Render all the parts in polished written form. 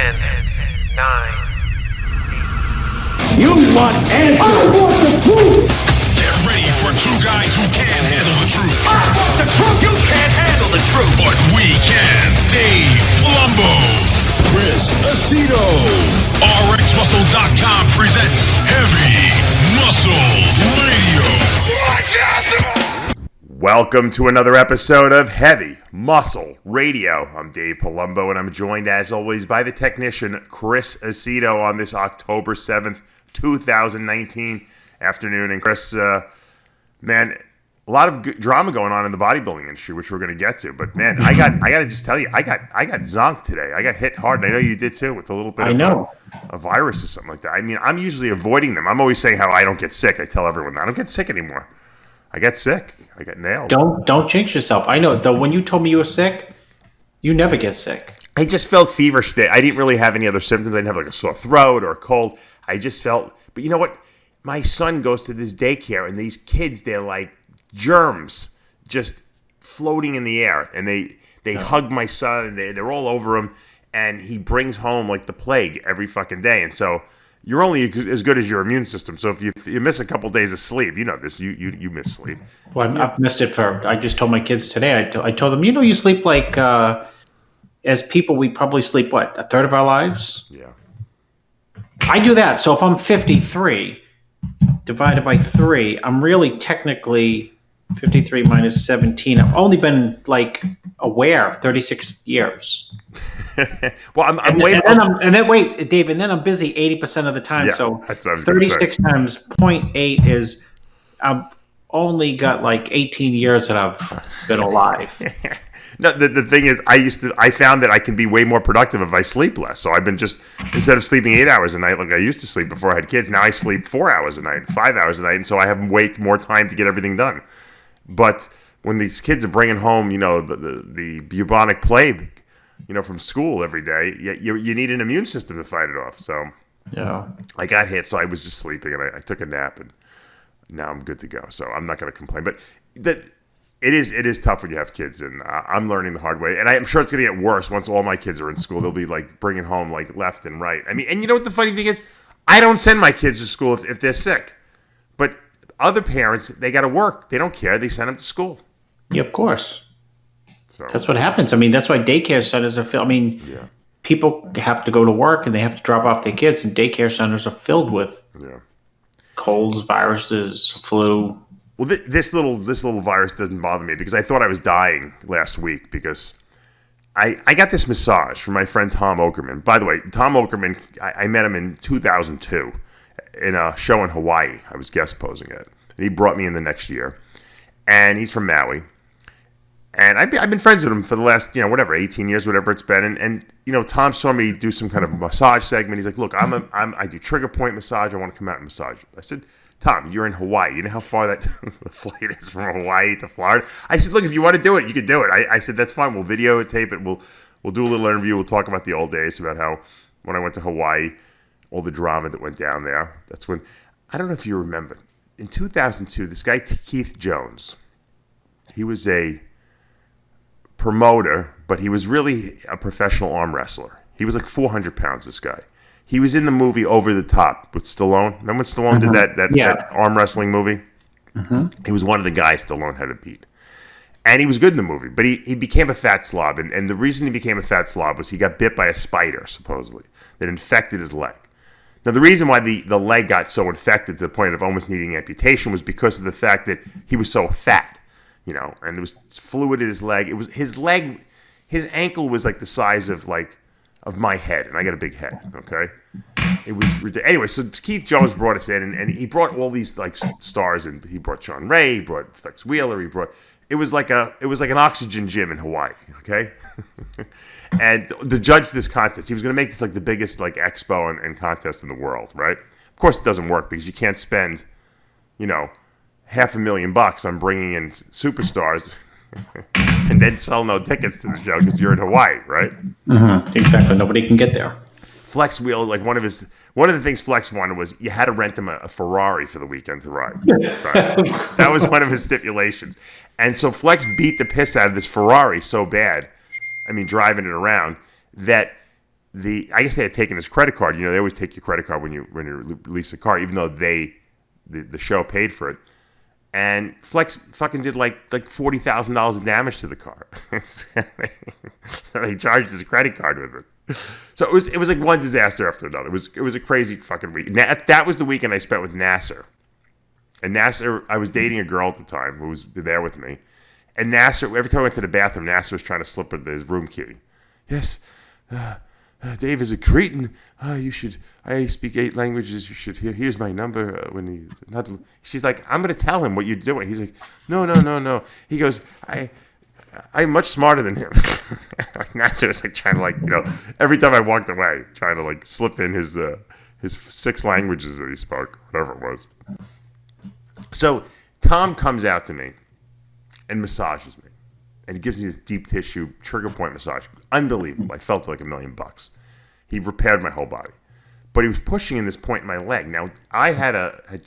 10, 9. You want answers? I want the truth! Get ready for two guys who can't handle the truth. I want the truth! You can't handle the truth! But we can. Dave Palumbo, Chris Aceto. RxMuscle.com presents Heavy Muscle Radio. Watch out! Welcome to another episode of Heavy Muscle Radio. I'm Dave Palumbo, and I'm joined, as always, by the technician, Chris Aceto, on this October 7th, 2019 afternoon. And Chris, man, a lot of good drama going on in the bodybuilding industry, which we're going to get to. But man, I got to just tell you, I got zonked today. I got hit hard, and I know you did too, with a little bit of a virus or something like that. I mean, I'm usually avoiding them. I'm always saying how I don't get sick. I tell everyone that I don't get sick anymore. I got sick. I got nailed. Don't jinx yourself. I know, though, when you told me you were sick, you never get sick. I just felt feverish today. I didn't really have any other symptoms. I didn't have like a sore throat or a cold. I just felt, but you know what? My son goes to this daycare, and these kids, they're like germs just floating in the air. And they hug my son, and they're all over him. And he brings home like the plague every fucking day. And so you're only as good as your immune system. So if you miss a couple days of sleep, you know this, you miss sleep. Well, I've missed it I just told my kids today, I told them, you sleep like, as people, we probably sleep, what, a third of our lives? Yeah. I do that. So if I'm 53 divided by 3, I'm really technically 53 minus 17. I've only been like aware 36 years. Well, I'm Dave, and then I'm busy 80% of the time. Yeah, so that's what I was 36 times 0.8 is, I've only got like 18 years that I've been alive. No, the thing is, I found that I can be way more productive if I sleep less. So I've been just, instead of sleeping 8 hours a night like I used to sleep before I had kids, now I sleep 4 hours a night, 5 hours a night, and so I have way more time to get everything done. But when these kids are bringing home, the bubonic plague, from school every day, you need an immune system to fight it off. So yeah, I got hit, so I was just sleeping, and I took a nap, and now I'm good to go. So I'm not going to complain. But it is tough when you have kids, and I'm learning the hard way. And I'm sure it's going to get worse once all my kids are in school. They'll be like bringing home like left and right. I mean, and you know what the funny thing is? I don't send my kids to school if they're sick. But other parents, they got to work. They don't care. They send them to school. Yeah, of course. So that's what happens. I mean, that's why daycare centers are filled. I mean, people have to go to work, and they have to drop off their kids, and daycare centers are filled with colds, viruses, flu. Well, this little virus doesn't bother me because I thought I was dying last week because I got this massage from my friend Tom Okerman. By the way, Tom Okerman, I met him in 2002 in a show in Hawaii. I was guest posing at, and he brought me in the next year. And he's from Maui. And I've been friends with him for the last, 18 years, whatever it's been. And Tom saw me do some kind of massage segment. He's like, look, I do trigger point massage. I want to come out and massage you. I said, Tom, you're in Hawaii. You know how far that the flight is from Hawaii to Florida? I said, look, if you want to do it, you can do it. I said, that's fine. We'll videotape it. We'll do a little interview. We'll talk about the old days, about how when I went to Hawaii, all the drama that went down there. That's when, I don't know if you remember, in 2002, this guy, Keith Jones, he was a promoter, but he was really a professional arm wrestler. He was like 400 pounds, this guy. He was in the movie Over the Top with Stallone. Remember when Stallone did that arm wrestling movie? Mm-hmm. He was one of the guys Stallone had to beat. And he was good in the movie, but he became a fat slob. And the reason he became a fat slob was he got bit by a spider, supposedly, that infected his leg. Now, the reason why the leg got so infected to the point of almost needing amputation was because of the fact that he was so fat, and there was fluid in his leg. It was his leg, his ankle was like the size of my head, and I got a big head, okay? It was ridiculous. Anyway, so Keith Jones brought us in, and he brought all these like stars, and he brought Sean Ray, he brought Flex Wheeler, it was like an oxygen gym in Hawaii, okay? And to judge this contest, he was going to make this like the biggest like expo and contest in the world, right? Of course, it doesn't work because you can't spend, $500,000 on bringing in superstars and then sell no tickets to the show because you're in Hawaii, right? Mm-hmm. Exactly. Nobody can get there. Flex Wheel, like one of the things Flex wanted was you had to rent him a Ferrari for the weekend to ride. Right? That was one of his stipulations. And so Flex beat the piss out of this Ferrari so bad, I mean, driving it around, that I guess they had taken his credit card. You know, they always take your credit card when you release a car, even though the show paid for it. And Flex fucking did like $40,000 of damage to the car. So they charged his credit card with it. So it was like one disaster after another. It was a crazy fucking week. That was the weekend I spent with Nasser. And Nasser, I was dating a girl at the time who was there with me. And Nasser, every time I went to the bathroom, Nasser was trying to slip her his room key. Yes, Dave is a cretin. You should. I speak 8 languages. You should. Here's my number. She's like, I'm gonna tell him what you're doing. He's like, no. He goes, I'm much smarter than him. Nasser was like trying to every time I walked away, trying to slip in his 6 languages that he spoke, whatever it was. So Tom comes out to me and massages me. And he gives me this deep tissue trigger point massage. Unbelievable. I felt like $1 million. He repaired my whole body. But he was pushing in this point in my leg. Now, I had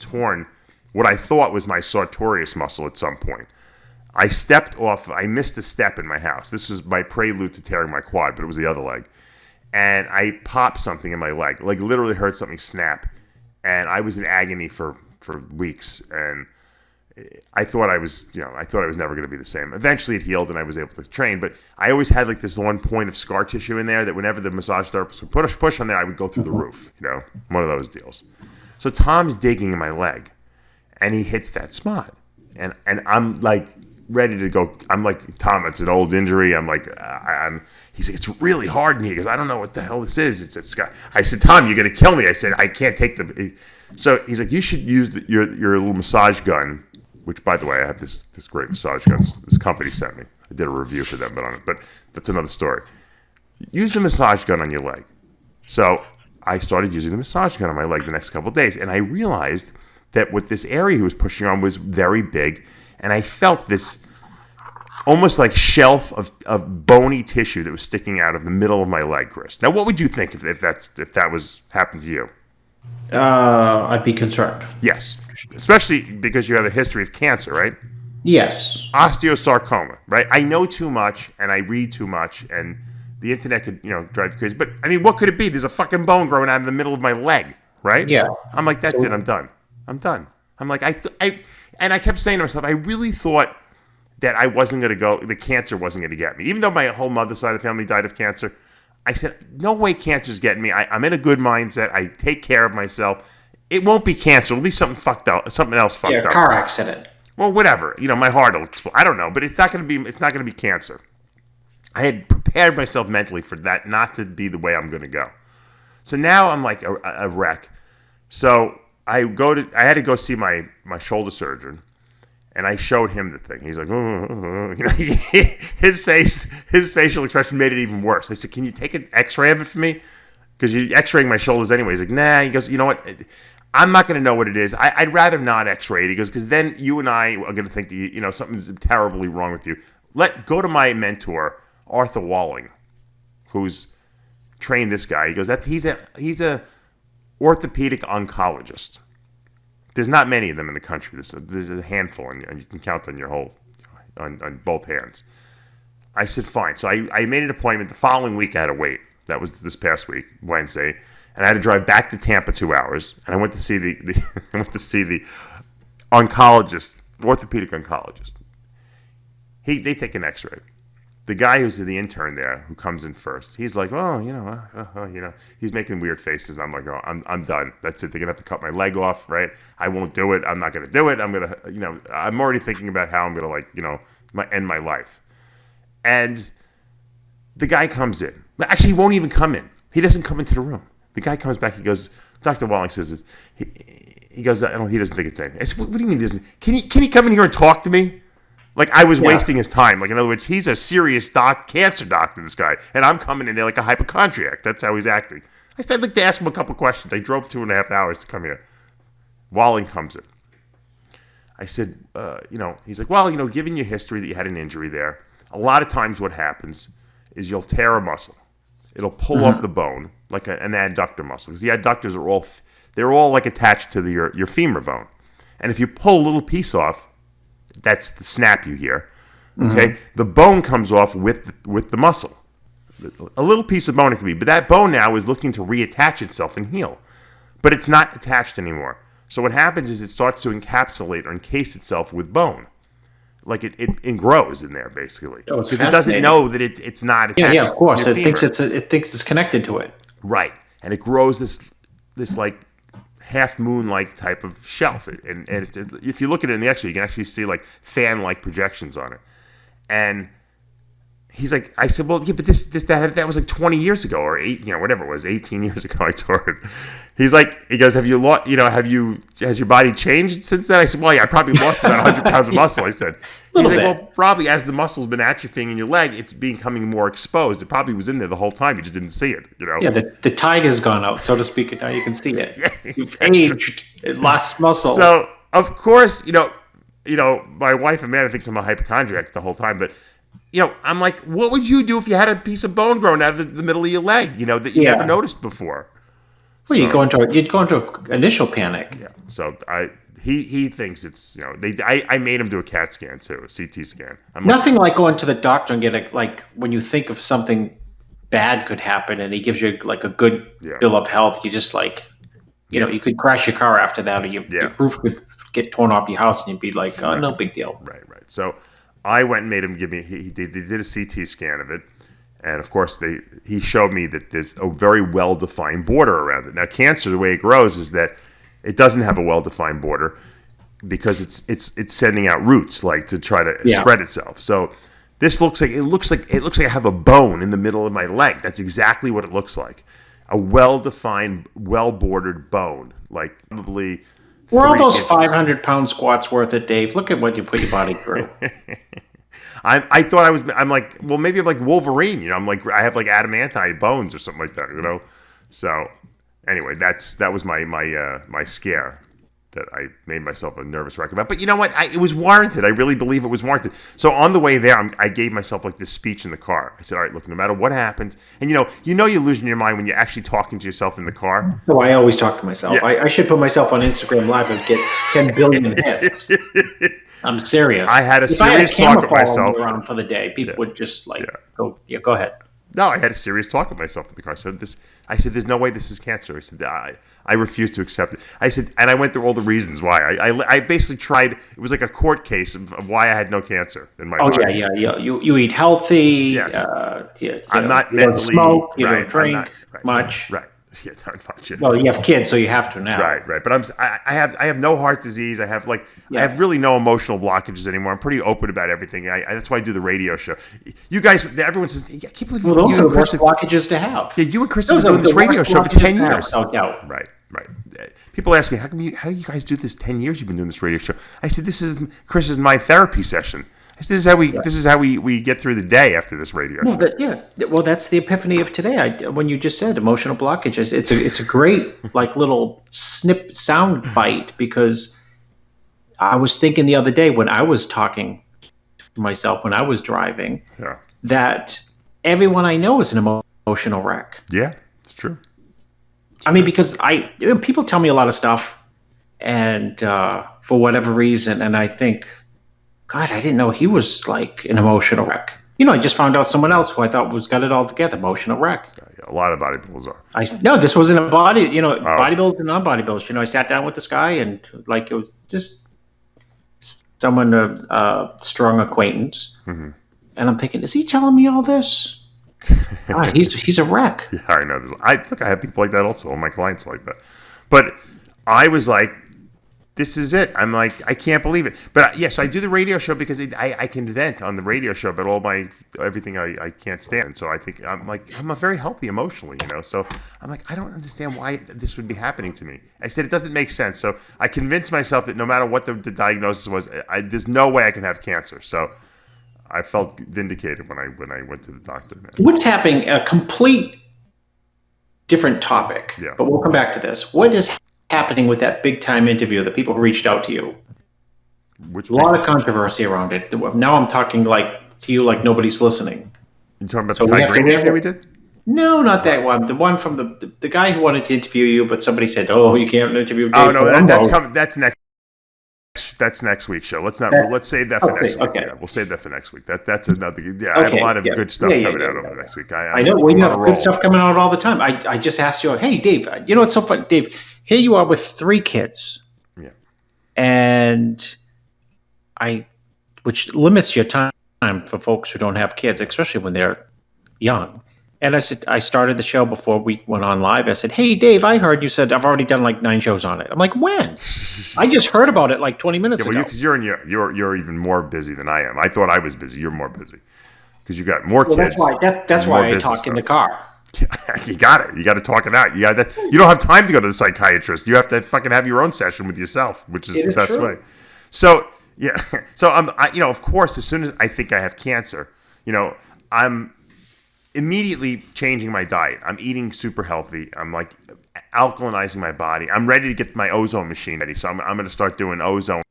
torn what I thought was my sartorius muscle at some point. I stepped off. I missed a step in my house. This was my prelude to tearing my quad, but it was the other leg. And I popped something in my leg. Literally heard something snap. And I was in agony for weeks. And I thought I was never going to be the same. Eventually, it healed, and I was able to train. But I always had this one point of scar tissue in there that whenever the massage therapist would push on there, I would go through the roof. One of those deals. So Tom's digging in my leg, and he hits that spot, and I'm ready to go. I'm like, Tom, it's an old injury. I'm like, he's like, it's really hard in here. He goes, I don't know what the hell this is. It's got. I said, Tom, you're going to kill me. I said, I can't take the. So he's like, you should use your little massage gun. Which, by the way, I have this great massage gun this company sent me. I did a review for them, but that's another story. Use the massage gun on your leg. So I started using the massage gun on my leg the next couple of days, and I realized that what this area he was pushing on was very big, and I felt this almost like shelf of bony tissue that was sticking out of the middle of my leg, Chris. Now, what would you think if that was happened to you? I'd be concerned. Yes. Especially because you have a history of cancer, right? Yes. Osteosarcoma, right? I know too much and I read too much and the internet could, drive you crazy. But, I mean, what could it be? There's a fucking bone growing out of the middle of my leg, right? Yeah. I'm like, that's it. I'm done. I'm like, and I kept saying to myself, I really thought that I wasn't going to go, the cancer wasn't going to get me. Even though my whole mother's side of the family died of cancer, I said, no way cancer's getting me. I'm in a good mindset. I take care of myself. It won't be cancer. It'll be something fucked up. Something else fucked up. Yeah, car accident. Well, whatever. My heart will explode. I don't know, but it's not going to be cancer. I had prepared myself mentally for that not to be the way I'm going to go. So now I'm like a wreck. So I had to go see my shoulder surgeon, and I showed him the thing. He's like, his facial expression made it even worse. I said, can you take an X-ray of it for me? Because you're X-raying my shoulders anyway. He's like, nah. He goes, you know what? I'm not going to know what it is. I'd rather not X-ray it. He goes, because then you and I are going to think that something's terribly wrong with you. Go to my mentor, Arthur Walling, who's trained this guy. He goes, he's a orthopedic oncologist. There's not many of them in the country. There's a handful, and you can count on on both hands. I said, fine. So I made an appointment. The following week, I had to wait. That was this past week, Wednesday. And I had to drive back to Tampa 2 hours, and I went to see the oncologist, orthopedic oncologist. They take an X-ray. The guy who's the intern there, who comes in first, he's like, he's making weird faces. And I'm like, oh, I'm done. That's it. They're gonna have to cut my leg off, right? I won't do it. I'm not gonna do it. I'm already thinking about how I'm gonna end my life. And the guy comes in. Actually, he won't even come in. He doesn't come into the room. The guy comes back. He goes, Dr. Walling says, he goes, he doesn't think it's anything. I said, what do you mean he doesn't? Can he come in here and talk to me? Like I was wasting his time. Like in other words, he's a serious cancer doctor, this guy, and I'm coming in there like a hypochondriac. That's how he's acting. I said, I'd like to ask him a couple questions. I drove 2.5 hours to come here. Walling comes in. I said, he's like, well, given your history that you had an injury there, a lot of times what happens is you'll tear a muscle. It'll pull off the bone, like an adductor muscle, because the adductors are all like attached to your femur bone. And if you pull a little piece off, that's the snap you hear. Okay, the bone comes off with the muscle. a little piece of bone it could be, but that bone now is looking to reattach itself and heal. But it's not attached anymore. So what happens is it starts to encapsulate or encase itself with bone. Like it grows in there, basically. Because it doesn't know that it's not attached. Yeah, of course. To your It femur. thinks it's connected to it. Right. And it grows this like half moon-like type of shelf. And if you look at it in the X-ray, you can actually see like fan-like projections on it. And he's like, I said, well, yeah, but that was like 20 years ago or whatever it was, 18 years ago I tore it. He goes, has your body changed since then? I said, well, yeah, I probably lost about 100 pounds of muscle, I said. He's like, well, probably as the muscle's been atrophying in your leg, it's becoming more exposed. It probably was in there the whole time. You just didn't see it, Yeah, the tide has gone out, so to speak, and now you can see it. Yeah, you've aged, it lost muscle. So, of course, my wife Amanda thinks I'm a hypochondriac the whole time, but I'm like, what would you do if you had a piece of bone growing out of the middle of your leg, that you never noticed before? Well, you'd go into initial panic. Yeah. So he thinks it's I made him do a CAT scan too, a CT scan. Nothing like going to the doctor and get when you think of something bad could happen and he gives you like a good bill of health. You just you could crash your car after that, or your roof could get torn off your house, and you'd be like, oh, no big deal. Right. So I went and made him give me. They did a CT scan of it, and of course he showed me that there's a very well-defined border around it. Now, cancer, the way it grows is that it doesn't have a well-defined border because it's sending out roots to try to spread itself. So this looks like I have a bone in the middle of my leg. That's exactly what it looks like. A well-defined, well-bordered bone, like probably. Were all those 500-pound squats worth it, Dave? Look at what you put your body through. I thought I'm like, well, maybe I'm like Wolverine, I'm like, I have like adamantine bones or something like that, So anyway, that was my scare that I made myself a nervous wreck about. But you know what? It was warranted. I really believe it was warranted. So on the way there, I gave myself like this speech in the car. I said, all right, look, no matter what happens, and you're losing your mind when you're actually talking to yourself in the car. No, I always talk to myself. Yeah. I should put myself on Instagram Live and get 10 billion hits. I'm serious. I had a serious talk with myself. Around for the day, people would just go ahead. No, I had a serious talk with myself in the car. I said, there's no way this is cancer. I said, I refuse to accept it. I said, and I went through all the reasons why. I basically tried. It was like a court case of why I had no cancer in my body. Yeah. You eat healthy. Yes. I'm not you mentally. Don't smoke. You don't drink much. Right. Yeah, not much. Well, you have kids, so you have to now. Right. But I have no heart disease. I have I have really no emotional blockages anymore. I'm pretty open about everything. That's why I do the radio show. You guys, everyone says, I can't believe those are the worst blockages to have. Yeah, you and Chris have been doing this radio show for 10 years. No doubt. Right. People ask me, how do you guys do this 10 years you've been doing this radio show? I said, this is Chris's my therapy session. I said, this is how we get through the day after this radio show. Well, that's the epiphany of today. When you just said emotional blockages, it's a great little snip sound bite, because I was thinking the other day when I was talking to myself when I was driving that everyone I know is an emotional wreck. Yeah, it's true. I mean, because people tell me a lot of stuff, and for whatever reason, and I think, God, I didn't know he was like an emotional wreck. I just found out someone else who I thought got it all together. Emotional wreck. A lot of bodybuilders are. No, this wasn't a body. Bodybuilders and non-bodybuilders. I sat down with this guy, and it was just someone a strong acquaintance, and I'm thinking, is he telling me all this? God, he's a wreck. Yeah, I know. I have people like that also. All my clients like that. But I was like, this is it. I'm like, I can't believe it. But yes, I do the radio show because I can vent on the radio show about everything I can't stand. So I think I'm a very healthy emotionally, So I'm like, I don't understand why this would be happening to me. I said, it doesn't make sense. So I convinced myself that no matter what the diagnosis was, there's no way I can have cancer. So I felt vindicated when I went to the doctor. What's happening? A complete different topic. Yeah. But we'll come back to this. What is happening with that big time interview, the people who reached out to you? A lot of controversy around it. Now I'm talking to you like nobody's listening. You talking about the Kai Greene interview we did? No, not that one. The one from the guy who wanted to interview you, but somebody said, "Oh, you can't interview." Oh no, that's coming. That's next next week's show. Let's save that for next week. Okay. Yeah, we'll save that for next week. That's another. Yeah, I have a lot of good stuff coming out over next week. I know. Well, you have good stuff coming out all the time. I just asked you, hey, Dave. You know what's so fun, Dave? Here you are with 3 kids. Yeah. And which limits your time for folks who don't have kids, especially when they're young. And I said, I started the show before we went on live. I said, hey, Dave, I heard you said I've already done like 9 shows on it. I'm like, when? I just heard about it like 20 minutes ago. Because you're even more busy than I am. I thought I was busy. You're more busy because you got more kids. That's why I talk in the car. You got it. You got to talk it out. You don't have time to go to the psychiatrist. You have to fucking have your own session with yourself, which is the best way. So yeah. So of course, as soon as I think I have cancer, I'm immediately changing my diet. I'm eating super healthy. I'm like alkalinizing my body. I'm ready to get my ozone machine ready. So I'm going to start doing ozone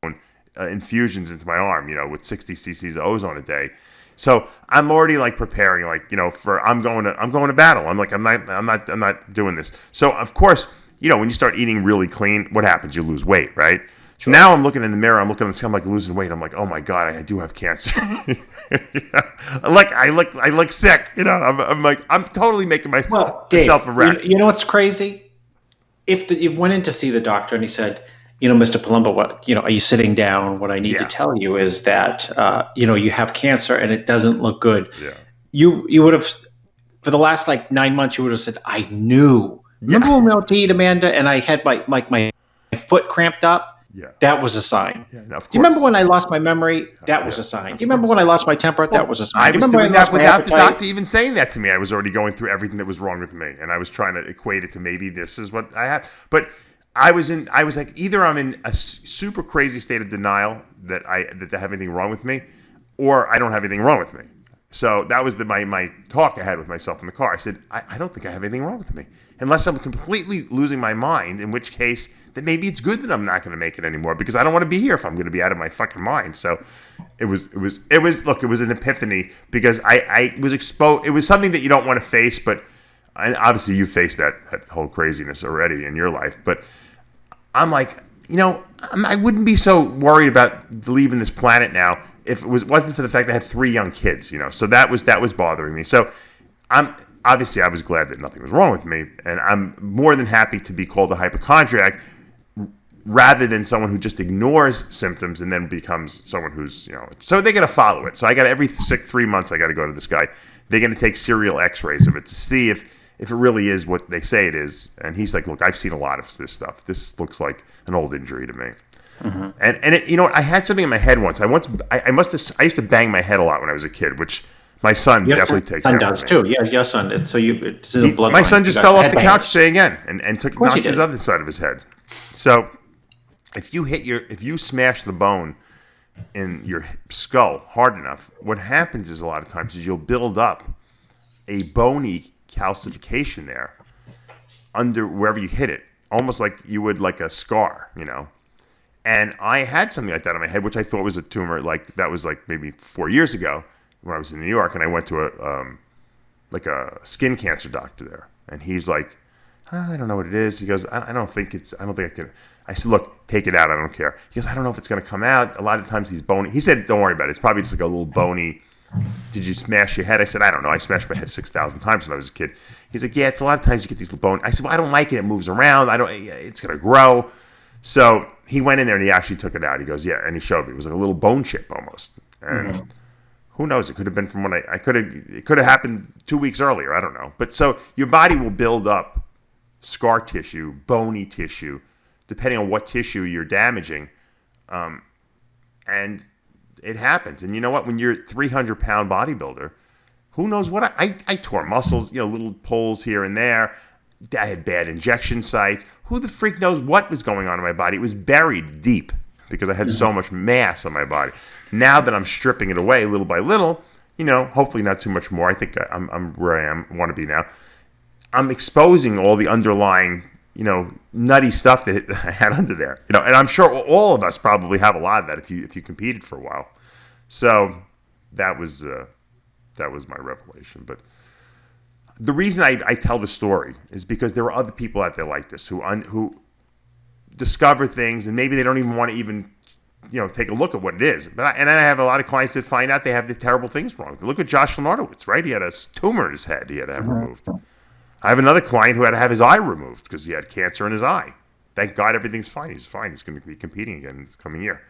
infusions into my arm, with 60 cc's of ozone a day. So I'm already like preparing, for I'm going to battle. I'm like I'm not doing this. So of course, when you start eating really clean, what happens? You lose weight, right? So now I'm looking in the mirror. I'm looking at the scale. I'm like losing weight. I'm like, oh my god, I do have cancer. I look sick. I'm like, I'm totally making myself a wreck. You know what's crazy? If you went in to see the doctor and he said, Mr. Palumbo, what are you sitting down? What I need to tell you is that you have cancer and it doesn't look good. Yeah. You would have, for the last 9 months, you would have said, I knew. Remember when we went to eat, Amanda, and I had my foot cramped up? Yeah. That was a sign. Yeah, no, of course. Do you remember when I lost my memory? That was a sign. Do you remember when I lost my temper? That was a sign. I was doing that without the doctor even saying that to me. I was already going through everything that was wrong with me, and I was trying to equate it to maybe this is what I have. But I was like, either I'm in a super crazy state of denial that I have anything wrong with me, or I don't have anything wrong with me. So that was my talk I had with myself in the car. I said, I don't think I have anything wrong with me. Unless I'm completely losing my mind, in which case, then maybe it's good that I'm not going to make it anymore because I don't want to be here if I'm going to be out of my fucking mind. So it was an epiphany because I was exposed. It was something that you don't want to face, but obviously you faced that whole craziness already in your life. But I'm like, I wouldn't be so worried about leaving this planet now if it wasn't for the fact that I have 3 young kids, So that was bothering me. So obviously I was glad that nothing was wrong with me, and I'm more than happy to be called a hypochondriac rather than someone who just ignores symptoms and then becomes someone who's, so they're going to follow it. So I got every 3 months I got to go to this guy. They're going to take serial x-rays of it to see if it really is what they say it is. And he's like, look, I've seen a lot of this stuff. This looks like an old injury to me. Mm-hmm. And it, I had something in my head once. I used to bang my head a lot when I was a kid, which my son definitely takes after me. Son does too. Yeah, your son did. So it's in the blood. My son just fell off the couch today again and knocked his other side of his head. So if you smash the bone in your skull hard enough, what happens is a lot of times is you'll build up a bony calcification there under wherever you hit it, almost like you would like a scar, And I had something like that on my head, which I thought was a tumor. Like that was like maybe 4 years ago when I was in New York, and I went to a skin cancer doctor there, and he's like, I don't know what it is. He goes, I don't think I can. I said, look, take it out. I don't care. He goes, I don't know if it's going to come out. A lot of times these bony. He said, don't worry about it. It's probably just like a little bony. Did you smash your head? I said, I don't know. I smashed my head 6,000 times when I was a kid. He's like, yeah, it's a lot of times you get these little bone. I said, well, I don't like it. It moves around. It's going to grow. So he went in there and he actually took it out. He goes, yeah, and he showed me. It was like a little bone chip almost. And who knows? It could have been from when it could have happened 2 weeks earlier. I don't know. But so your body will build up scar tissue, bony tissue, depending on what tissue you're damaging. And it happens. And you know what? When you're a 300-pound bodybuilder, who knows what? I tore muscles, little pulls here and there. I had bad injection sites. Who the freak knows what was going on in my body? It was buried deep because I had so much mass on my body. Now that I'm stripping it away little by little, hopefully not too much more. I think I'm where I want to be now. I'm exposing all the underlying, nutty stuff that I had under there. And I'm sure all of us probably have a lot of that if you competed for a while. So that was my revelation. But the reason I tell the story is because there are other people out there like this who discover things, and maybe they don't even want to even take a look at what it is. But I have a lot of clients that find out they have the terrible things wrong. Look at Josh Lenardowitz, right? He had a tumor in his head. He had to have removed. I have another client who had to have his eye removed because he had cancer in his eye. Thank God everything's fine. He's fine. He's going to be competing again this coming year.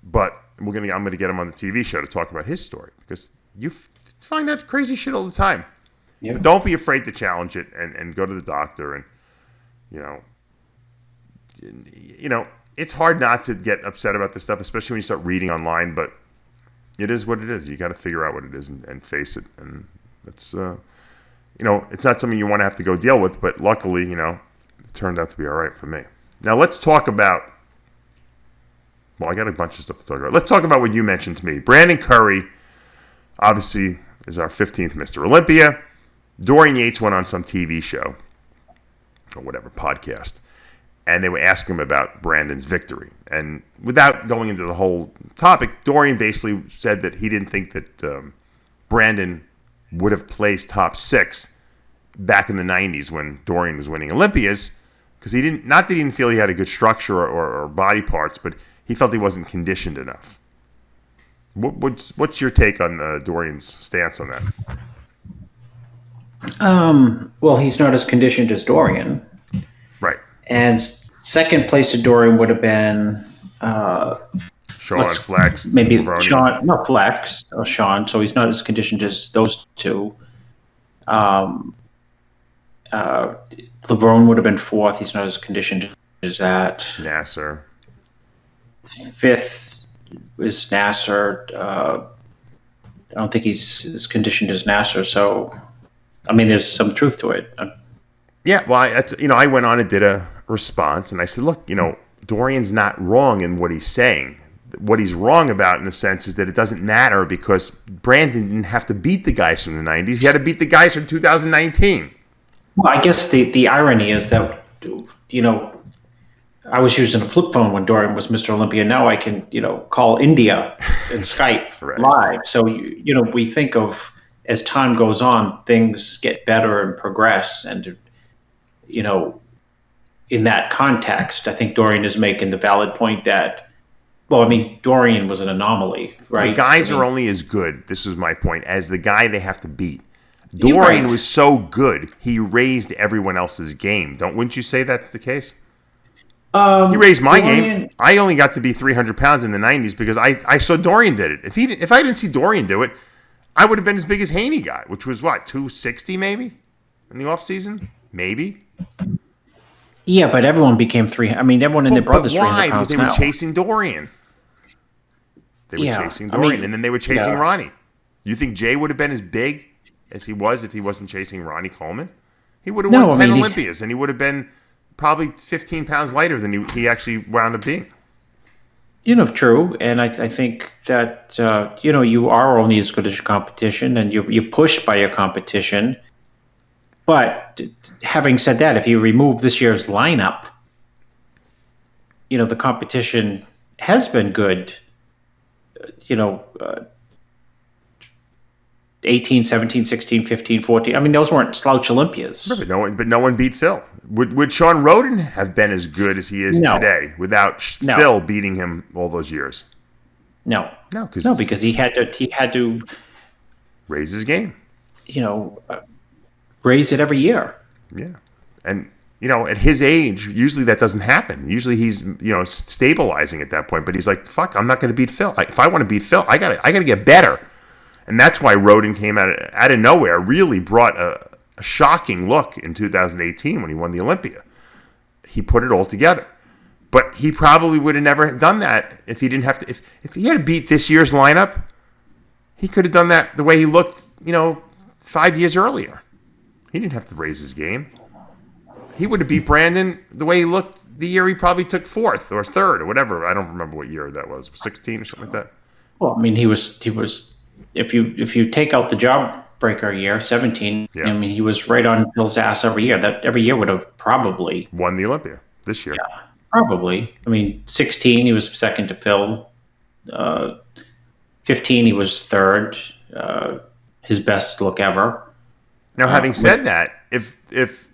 But I'm going to get him on the TV show to talk about his story because you find out crazy shit all the time. Yep. But don't be afraid to challenge it and go to the doctor. And, it's hard not to get upset about this stuff, especially when you start reading online. But it is what it is. You got to figure out what it is and face it. And it's, it's not something you want to have to go deal with. But luckily, it turned out to be all right for me. Now let's talk about. Well, I got a bunch of stuff to talk about. Let's talk about what you mentioned to me. Brandon Curry, obviously, is our 15th Mr. Olympia. Dorian Yates went on some TV show or whatever, podcast, and they were asking him about Brandon's victory. And without going into the whole topic, Dorian basically said that he didn't think that Brandon would have placed top 6 back in the 90s when Dorian was winning Olympias, because he didn't feel he had a good structure or body parts, but he felt he wasn't conditioned enough. What's your take on Dorian's stance on that? Well, he's not as conditioned as Dorian. Right. And second place to Dorian would have been Sean Flex. Maybe Levrone. Sean, not Flex, or Sean, so he's not as conditioned as those two. Levrone would have been 4th. He's not as conditioned as that. Nasser. 5th is Nasser. I don't think he's as conditioned as Nasser, so there's some truth to it. Yeah, well, I went on and did a response, and I said, look, Dorian's not wrong in what he's saying. What he's wrong about, in a sense, is that it doesn't matter because Brandon didn't have to beat the guys from the 90s. He had to beat the guys from 2019. Well, I guess the irony is that, I was using a flip phone when Dorian was Mr. Olympia. Now I can, call India and Skype right. live. So, we think of, as time goes on, things get better and progress. And, in that context, I think Dorian is making the valid point that, Dorian was an anomaly, right? The guys are only as good, this is my point, as the guy they have to beat. Dorian was so good, he raised everyone else's game. Wouldn't you say that's the case? He raised my game. I only got to be 300 pounds in the 90s because I saw Dorian did it. If I didn't see Dorian do it, I would have been as big as Haney got, which was 260 maybe in the off season, maybe. Yeah, but everyone became 300. Everyone and their brothers. But why? Because they were chasing Dorian. They were chasing Dorian, and then they were chasing Ronnie. You think Jay would have been as big as he was if he wasn't chasing Ronnie Coleman? He would have won 10 Olympias, and he would have been probably 15 pounds lighter than he actually wound up being. True. And I think that, you are only as good as your competition, and you're pushed by your competition. But having said that, if you remove this year's lineup, the competition has been good. 18, 17, 16, 15, 14. Those weren't slouch Olympias. But no one beat Phil. Would Sean Roden have been as good as he is today without Phil beating him all those years? No, because he had to raise his game. Raise it every year. Yeah, and at his age, usually that doesn't happen. Usually he's stabilizing at that point. But he's like, fuck, I'm not going to beat Phil. If I want to beat Phil, I got to get better. And that's why Roden came out of nowhere, really brought a shocking look in 2018 when he won the Olympia. He put it all together. But he probably would have never done that if he didn't have to. If he had to beat this year's lineup, he could have done that the way he looked, 5 years earlier. He didn't have to raise his game. He would have beat Brandon the way he looked the year he probably took 4th or 3rd or whatever. I don't remember what year that was, 16 or something like that. Well, he was. If you take out the jawbreaker year, 17, he was right on Phil's ass every year. That every year would have probably won the Olympia this year. Yeah, probably. 16, he was second to Phil. 15, he was 3rd. His best look ever. Now, having said that, if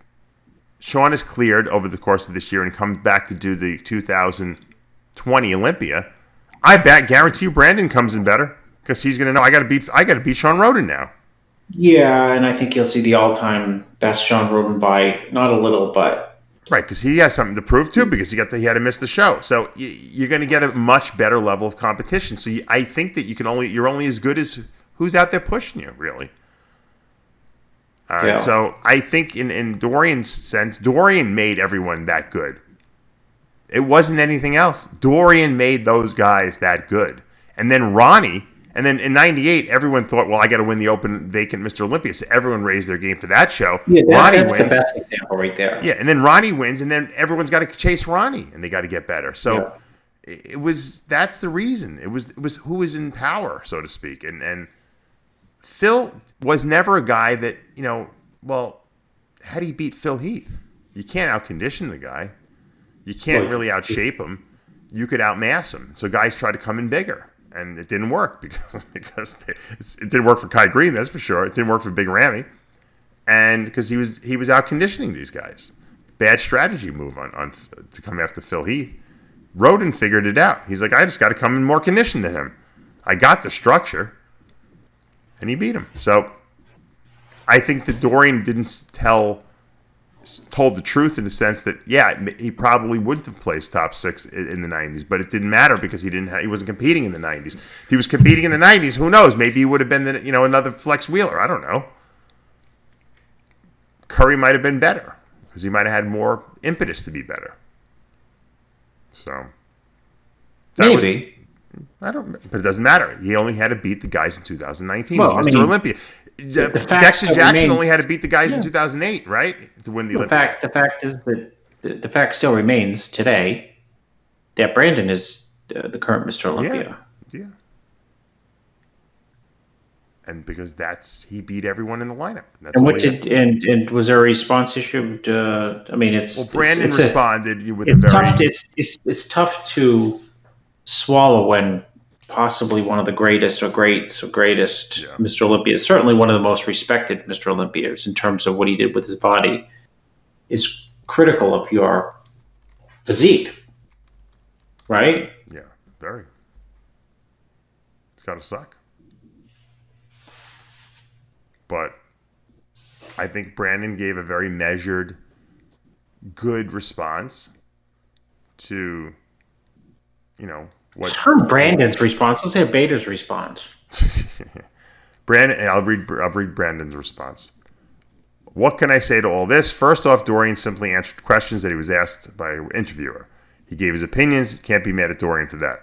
Sean is cleared over the course of this year and comes back to do the 2020 Olympia, I guarantee you Brandon comes in better because he's going to know I got to beat Sean Roden now. Yeah, and I think you'll see the all-time best Sean Roden by not a little, but right, because he has something to prove too. Because he had to miss the show, so you're going to get a much better level of competition. So I think that you're only as good as who's out there pushing you, really. Yeah. So I think in Dorian's sense, Dorian made everyone that good. It wasn't anything else. Dorian made those guys that good. And then Ronnie, and then in 98, everyone thought, well, I got to win the open vacant Mr. Olympia. So everyone raised their game for that show. Yeah, Ronnie that's wins. the best example right there. Yeah, and then Ronnie wins, and then everyone's got to chase Ronnie, and they got to get better. So that's the reason. It was who was in power, so to speak. And Phil was never a guy that, how do you beat Phil Heath? You can't outcondition the guy. You can't really outshape him. You could outmass him. So guys try to come in bigger, and it didn't work because it didn't work for Kai Greene, that's for sure. It didn't work for Big Ramy, and because he was outconditioning these guys. Bad strategy move on to come after Phil Heath. Roden figured it out. He's like, I just got to come in more conditioned than him. I got the structure, and he beat him. So I think that Dorian didn't told the truth in the sense that, he probably wouldn't have placed top 6 in the 90s, but it didn't matter because he wasn't competing in the 90s. If he was competing in the 90s, who knows? Maybe he would have been another Flex Wheeler. I don't know. Curry might have been better because he might have had more impetus to be better. So maybe. But it doesn't matter. He only had to beat the guys in 2019. Well, He's Mr. Olympia. Dexter Jackson only had to beat the guys in 2008, right, to win the Olympia. The fact is that the fact still remains today that Brandon is the current Mr. Olympia. Yeah. And because he beat everyone in the lineup. That's and was there a response issued? Brandon responded with it's tough. It's tough to swallow when possibly one of the greatest Mr. Olympia, certainly one of the most respected Mr. Olympias in terms of what he did with his body, is critical of your physique, right? Yeah, very. It's got to suck. But I think Brandon gave a very measured, good response to, what Brandon's response. Let's say Bader's response. Brandon, I'll read Brandon's response. What can I say to all this? First off, Dorian simply answered questions that he was asked by an interviewer. He gave his opinions. Can't be mad at Dorian for that.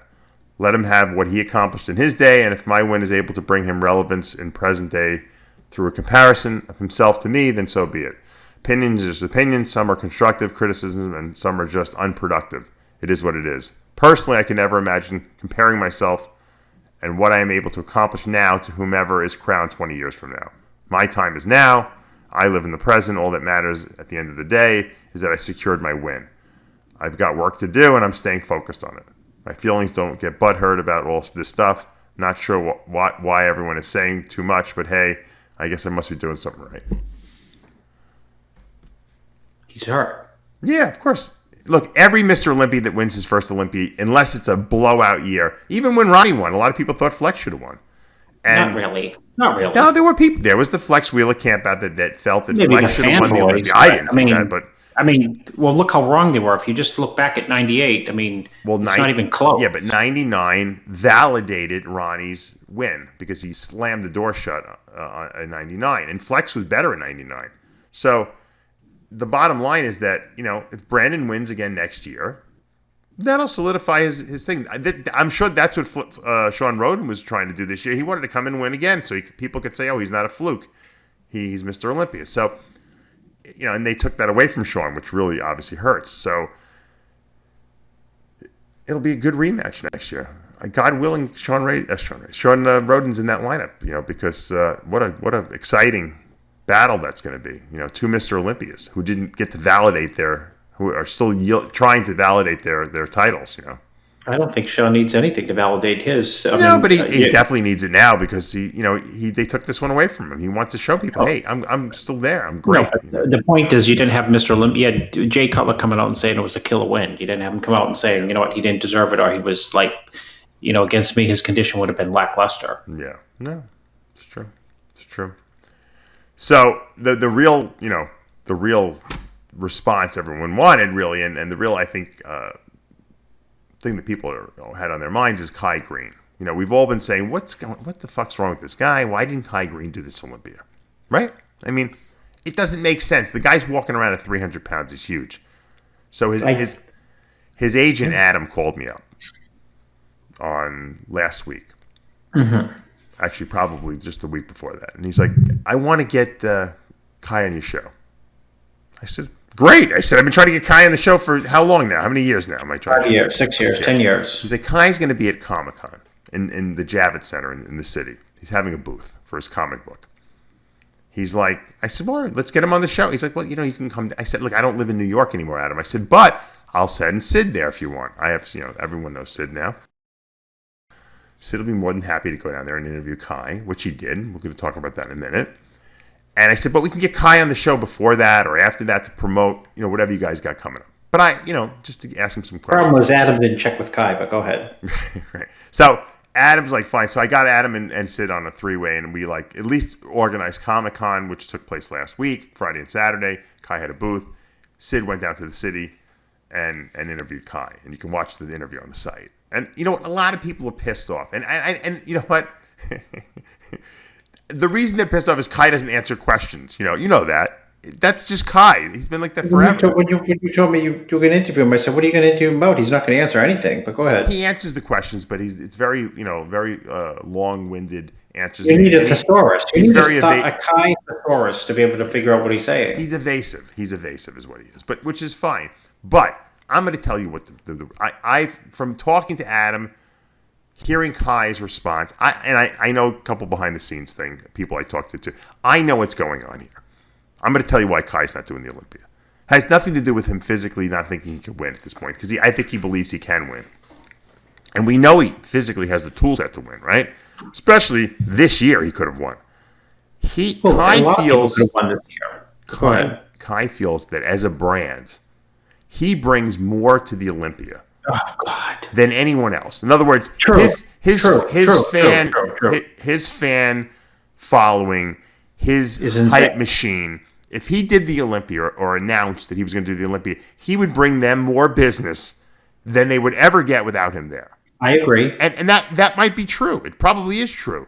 Let him have what he accomplished in his day, and if my win is able to bring him relevance in present day through a comparison of himself to me, then so be it. Opinions are just opinions. Some are constructive criticism, and some are just unproductive. It is what it is. Personally, I can never imagine comparing myself and what I am able to accomplish now to whomever is crowned 20 years from now. My time is now. I live in the present. All that matters at the end of the day is that I secured my win. I've got work to do, and I'm staying focused on it. My feelings don't get butthurt about all this stuff. Not sure why everyone is saying too much, but hey, I guess I must be doing something right. He's hurt. Yeah, of course. Look, every Mr. Olympia that wins his first Olympia, unless it's a blowout year, even when Ronnie won, a lot of people thought Flex should have won. And Not really. No, there were people. There was the Flex Wheeler camp out that felt that Maybe Flex should have won the Olympia. I didn't think that, but look how wrong they were. If you just look back at 98, it's not even close. Yeah, but 99 validated Ronnie's win because he slammed the door shut in 99, and Flex was better in 99. So the bottom line is that, if Brandon wins again next year, that'll solidify his thing. I'm sure that's what Sean Roden was trying to do this year. He wanted to come and win again so people could say, oh, he's not a fluke. He's Mr. Olympia. So, and they took that away from Sean, which really obviously hurts. So it'll be a good rematch next year. God willing, Sean Roden's in that lineup, because what a exciting battle that's going to be. Two Mr. Olympias who didn't get to validate who are still trying to validate their titles. I don't think Sean needs anything to validate his. But he definitely needs it now because they took this one away from him. He wants to show people, hey, I'm still there. I'm great. No, the point is, you didn't have Mr. Olympia. You had Jay Cutler coming out and saying it was a killer win. You didn't have him come out and saying, you know what, he didn't deserve it, or he was like against me, his condition would have been lackluster. Yeah. No, it's true. It's true. So the real response everyone wanted, really, and the real, I think, thing that people had on their minds is Kai Greene. We've all been saying, what the fuck's wrong with this guy? Why didn't Kai Greene do this Olympia? Right? I mean, it doesn't make sense. The guy's walking around at 300 pounds. He's huge. So his agent, Adam, called me up on last week. Mm-hmm. Actually, probably just a week before that. And he's like, I want to get Kai on your show. I said, great. I said, I've been trying to get Kai on the show for how long now? How many years now am I trying? 5 years, 6 years, 10 years. He's like, Kai's going to be at Comic-Con in the Javits Center in the city. He's having a booth for his comic book. He's like, I said, well, let's get him on the show. He's like, well, you can come. I said, look, I don't live in New York anymore, Adam. I said, but I'll send Sid there if you want. I have, everyone knows Sid now. Sid will be more than happy to go down there and interview Kai, which he did. We're going to talk about that in a minute. And I said, but we can get Kai on the show before that or after that to promote, whatever you guys got coming up. But I, just to ask him some questions. Problem was Adam didn't check with Kai, but go ahead. Right. So Adam's like, fine. So I got Adam and Sid on a three-way, and we at least organized Comic-Con, which took place last week, Friday and Saturday. Kai had a booth. Sid went down to the city and interviewed Kai, and you can watch the interview on the site. And a lot of people are pissed off, and you know what? The reason they're pissed off is Kai doesn't answer questions. You know that. That's just Kai. He's been like that forever. When you told me you were going to interview him, I said, what are you going to interview him about? He's not going to answer anything, but go ahead. He answers the questions, but it's very, very long-winded answers. You need a thesaurus. You need a Kai thesaurus to be able to figure out what he's saying. He's evasive. He's evasive is what he is, but which is fine. But I'm going to tell you what I from talking to Adam, hearing Kai's response, I know a couple behind-the-scenes people I talked to too. I know what's going on here. I'm going to tell you why Kai's not doing the Olympia. Has nothing to do with him physically not thinking he can win at this point, because I think he believes he can win. And we know he physically has the tool set to win, right? Especially this year he could have won. Kai feels that as a brand, he brings more to the Olympia than anyone else. In other words, his fan following, his hype machine. If he did the Olympia or announced that he was going to do the Olympia, he would bring them more business than they would ever get without him there. I agree. And that might be true. It probably is true.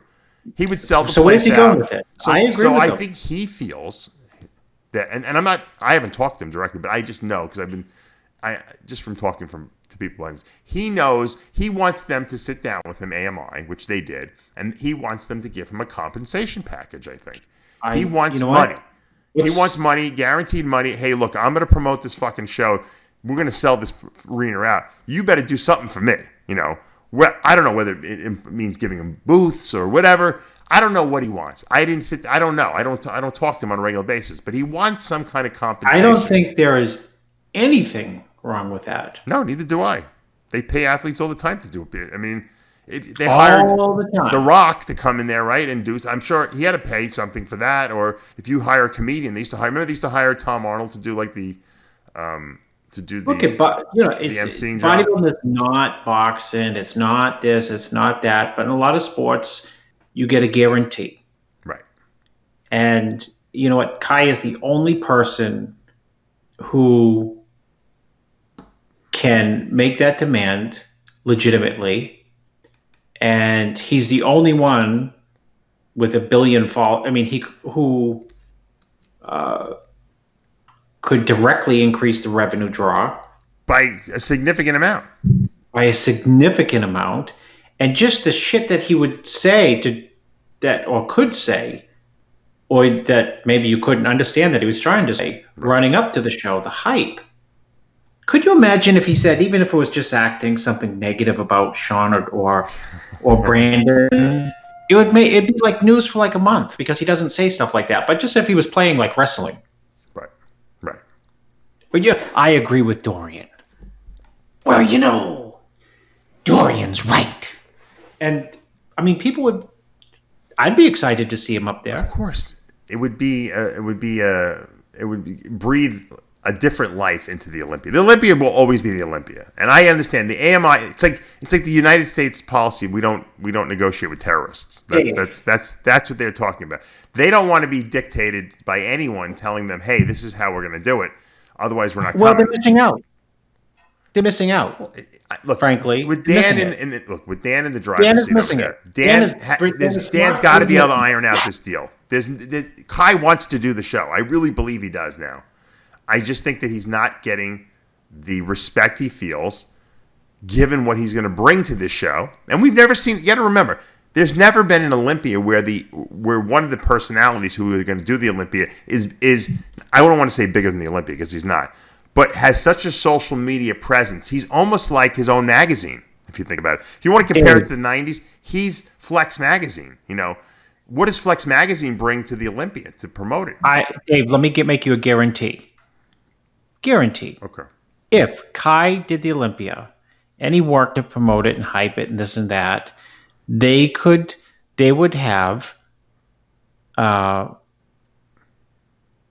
He would sell the place out. So where's he going with it? I agree with him. I think he feels that, and I haven't talked to him directly, but I just know because just from talking to people, he knows he wants them to sit down with him, AMI, which they did, and he wants them to give him a compensation package, I think. He wants money. He wants money, guaranteed money. Hey, look, I'm going to promote this fucking show. We're going to sell this arena out. You better do something for me. Well, I don't know whether it means giving him booths or whatever. I don't know what he wants. I don't know. I don't talk to him on a regular basis. But he wants some kind of compensation. I don't think there is anything wrong with that. No, neither do I. They pay athletes all the time to do it. I mean, they hired The Rock to come in there, right, and do. I'm sure he had to pay something for that. Or if you hire a comedian, they used to hire Tom Arnold to do like the it's emceeing job. Bodybuilding is not boxing. It's not this. It's not that. But in a lot of sports, you get a guarantee. Right. And you know what? Kai is the only person who can make that demand legitimately. And he's the only one with 1 billion followers. I mean, who could directly increase the revenue draw by a significant amount. And just the shit that he would say could say, or that maybe you couldn't understand that he was trying to say, running up to the show, the hype. Could you imagine if he said, even if it was just acting, something negative about Sean or Brandon? It'd be like news for like a month because he doesn't say stuff like that. But just if he was playing like wrestling. Right. But yeah, I agree with Dorian. Well, Dorian's right. And I mean, I'd be excited to see him up there. Of course. It would breathe a different life into the Olympia. The Olympia will always be the Olympia, and I understand the AMI. It's like the United States policy. We don't negotiate with terrorists. That's what they're talking about. They don't want to be dictated by anyone telling them, "Hey, this is how we're going to do it." Otherwise, we're not. Well, coming. they're missing out. They're missing out. Well, look, frankly, with Dan with Dan in the driver's Dan is seat missing over it. there. Dan's got to be able to iron out this deal. Kai wants to do the show. I really believe he does now. I just think that he's not getting the respect he feels, given what he's going to bring to this show. And we've never seen. You got to remember, there's never been an Olympia where one of the personalities who are going to do the Olympia is I don't want to say bigger than the Olympia because he's not, but has such a social media presence. He's almost like his own magazine, if you think about it. If you want to compare it to the 90s, he's Flex Magazine. What does Flex Magazine bring to the Olympia to promote it? Dave, let me make you a guarantee. Guarantee. Okay. If Kai did the Olympia and he worked to promote it and hype it and this and that, they would have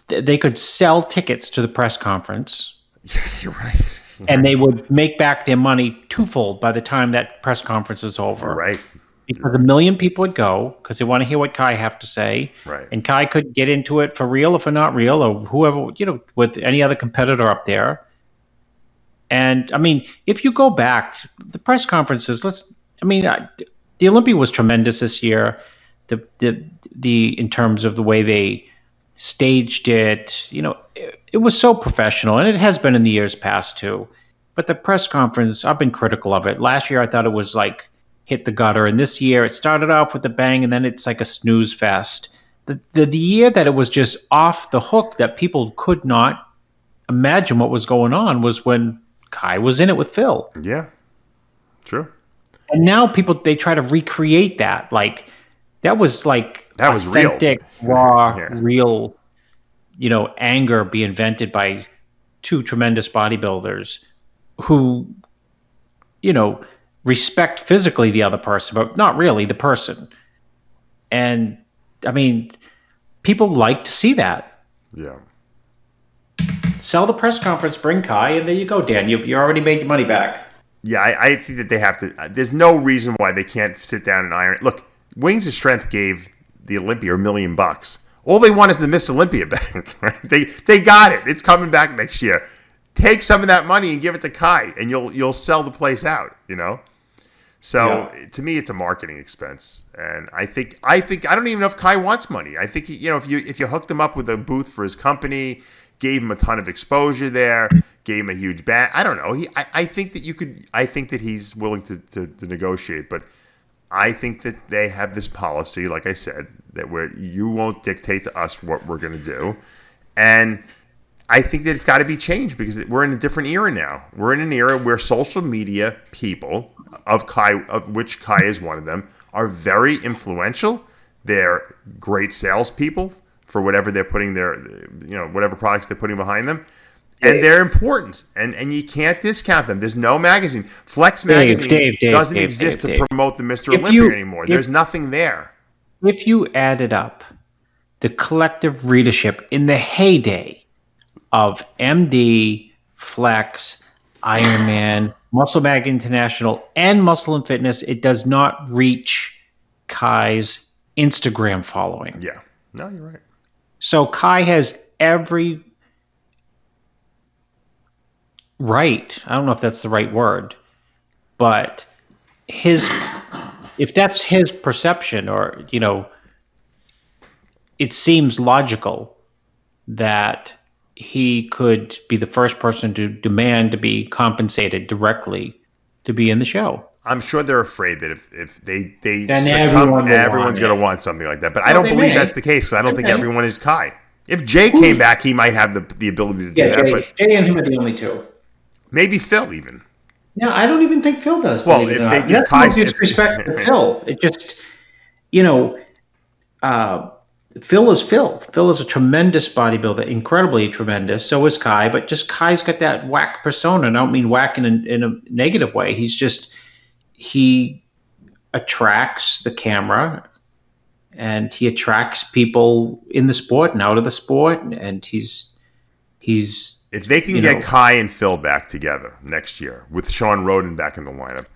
they could sell tickets to the press conference. You're right. And they would make back their money twofold by the time that press conference is over. You're right. Because 1 million people would go because they want to hear what Kai have to say. Right. And Kai could get into it for real or for not real or whoever, with any other competitor up there. And, I mean, if you go back, the press conferences, the Olympia was tremendous this year. The in terms of the way they staged it, it was so professional, and it has been in the years past too. But the press conference, I've been critical of it. Last year, I thought it was like hit the gutter, and this year it started off with a bang, and then it's like a snooze fest. The year that it was just off the hook, that people could not imagine what was going on, was when Kai was in it with Phil. Yeah, sure. And now they try to recreate that. Like, that was authentic, real. Raw, Yeah. real, anger being vented by two tremendous bodybuilders who, respect physically the other person, but not really the person. And, I mean, people like to see that. Yeah. Sell the press conference, bring Kai, and there you go, Dan. You already made your money back. Yeah, I think that they have to. There's no reason why they can't sit down and iron. Look, Wings of Strength gave the Olympia $1 million. All they want is the Miss Olympia back. Right? They got it. It's coming back next year. Take some of that money and give it to Kai, and you'll sell the place out. So to me, it's a marketing expense, and I think I don't even know if Kai wants money. I think if you hooked him up with a booth for his company, gave him a ton of exposure there, gave him a huge bat. I don't know. I think that you could. I think that he's willing to negotiate, but I think that they have this policy, like I said, that where you won't dictate to us what we're going to do, and I think that it's got to be changed because we're in a different era now. We're in an era where social media people, of which Kai is one of them, are very influential. They're great salespeople for whatever they're putting whatever products they're putting behind them. And they're important. And you can't discount them. There's no magazine. Flex Magazine doesn't exist to promote the Mr. Olympia anymore. There's nothing there. If you added up the collective readership in the heyday of MD, Flex, Ironman, Muscle Mag International, and Muscle and Fitness, it does not reach Kai's Instagram following. Yeah. No, you're right. So Kai has every right, I don't know if that's the right word, but if that's his perception, or, it seems logical that he could be the first person to demand to be compensated directly to be in the show. I'm sure they're afraid that if they then succumb, everyone's going to want something like that. But I don't believe that's the case. I don't think everyone is Kai. If Jay came back, he might have the ability to do that. But Jay and him are the only two. Maybe Phil even. Yeah, I don't even think Phil does. Well, if they give Kai disrespect to Phil, it just, Phil is Phil. Phil is a tremendous bodybuilder, incredibly tremendous. So is Kai, but just Kai's got that whack persona. And I don't mean whack in a negative way. He attracts the camera, and he attracts people in the sport and out of the sport, and he's If they can get Kai and Phil back together next year with Sean Roden back in the lineup,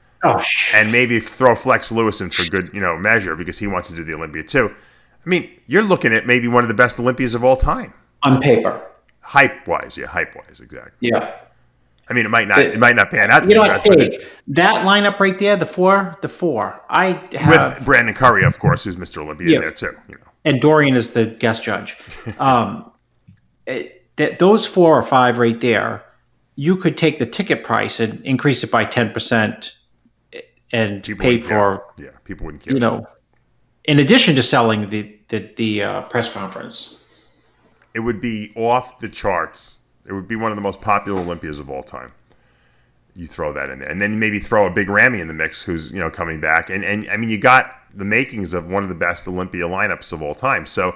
and maybe throw Flex Lewis in for good, measure because he wants to do the Olympia too. I mean, you're looking at maybe one of the best Olympias of all time on paper. Hype-wise, exactly. Yeah. I mean, it might not pan out. That lineup right there, the four. I have with Brandon Curry, of course, who's Mr. Olympia in there too. And Dorian is the guest judge. Those 4 or 5 right there, you could take the ticket price and increase it by 10%, and pay for. Yeah, people wouldn't care. In addition to selling the press conference. It would be off the charts. It would be one of the most popular Olympias of all time. You throw that in there. And then maybe throw a Big Ramy in the mix who's, coming back. And I mean, you got the makings of one of the best Olympia lineups of all time. So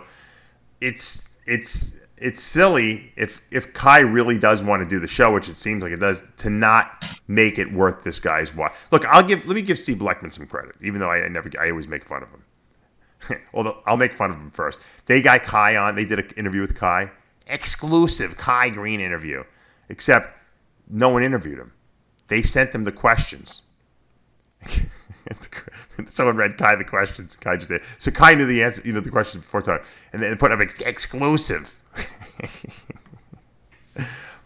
it's silly if Kai really does want to do the show, which it seems like it does, to not make it worth this guy's while. Look, let me give Steve Blackman some credit, even though I always make fun of him. Although I'll make fun of him first. They got Kai on. They did an interview with Kai. Exclusive Kai Greene interview. Except no one interviewed him. They sent him the questions. Someone read Kai the questions. Kai just did. So Kai knew the answer, the questions before time. And then put up exclusive.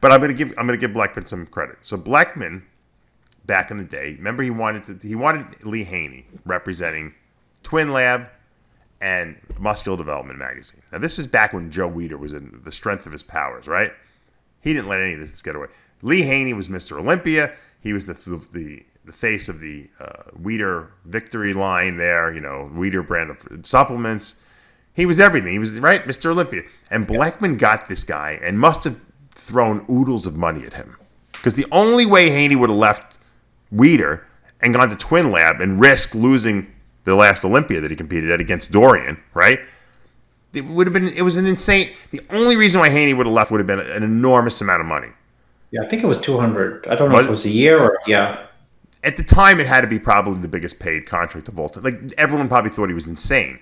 But I'm gonna give Blackman some credit. So Blackman, back in the day, remember he wanted Lee Haney representing Twin Lab and Muscular Development magazine. Now, this is back when Joe Weider was in the strength of his powers, right? He didn't let any of this get away. Lee Haney was Mr. Olympia. He was the face of the Weider Victory line there, Weider brand of supplements. He was everything. He was, right, Mr. Olympia. And Blackman got this guy and must have thrown oodles of money at him. Because the only way Haney would have left Weider and gone to Twin Lab and risked losing the last Olympia that he competed at against Dorian, right? It was an insane. The only reason why Haney would have left would have been an enormous amount of money. Yeah, I think it was 200. I don't know if it was a year or At the time, it had to be probably the biggest paid contract of all time. Like everyone probably thought he was insane.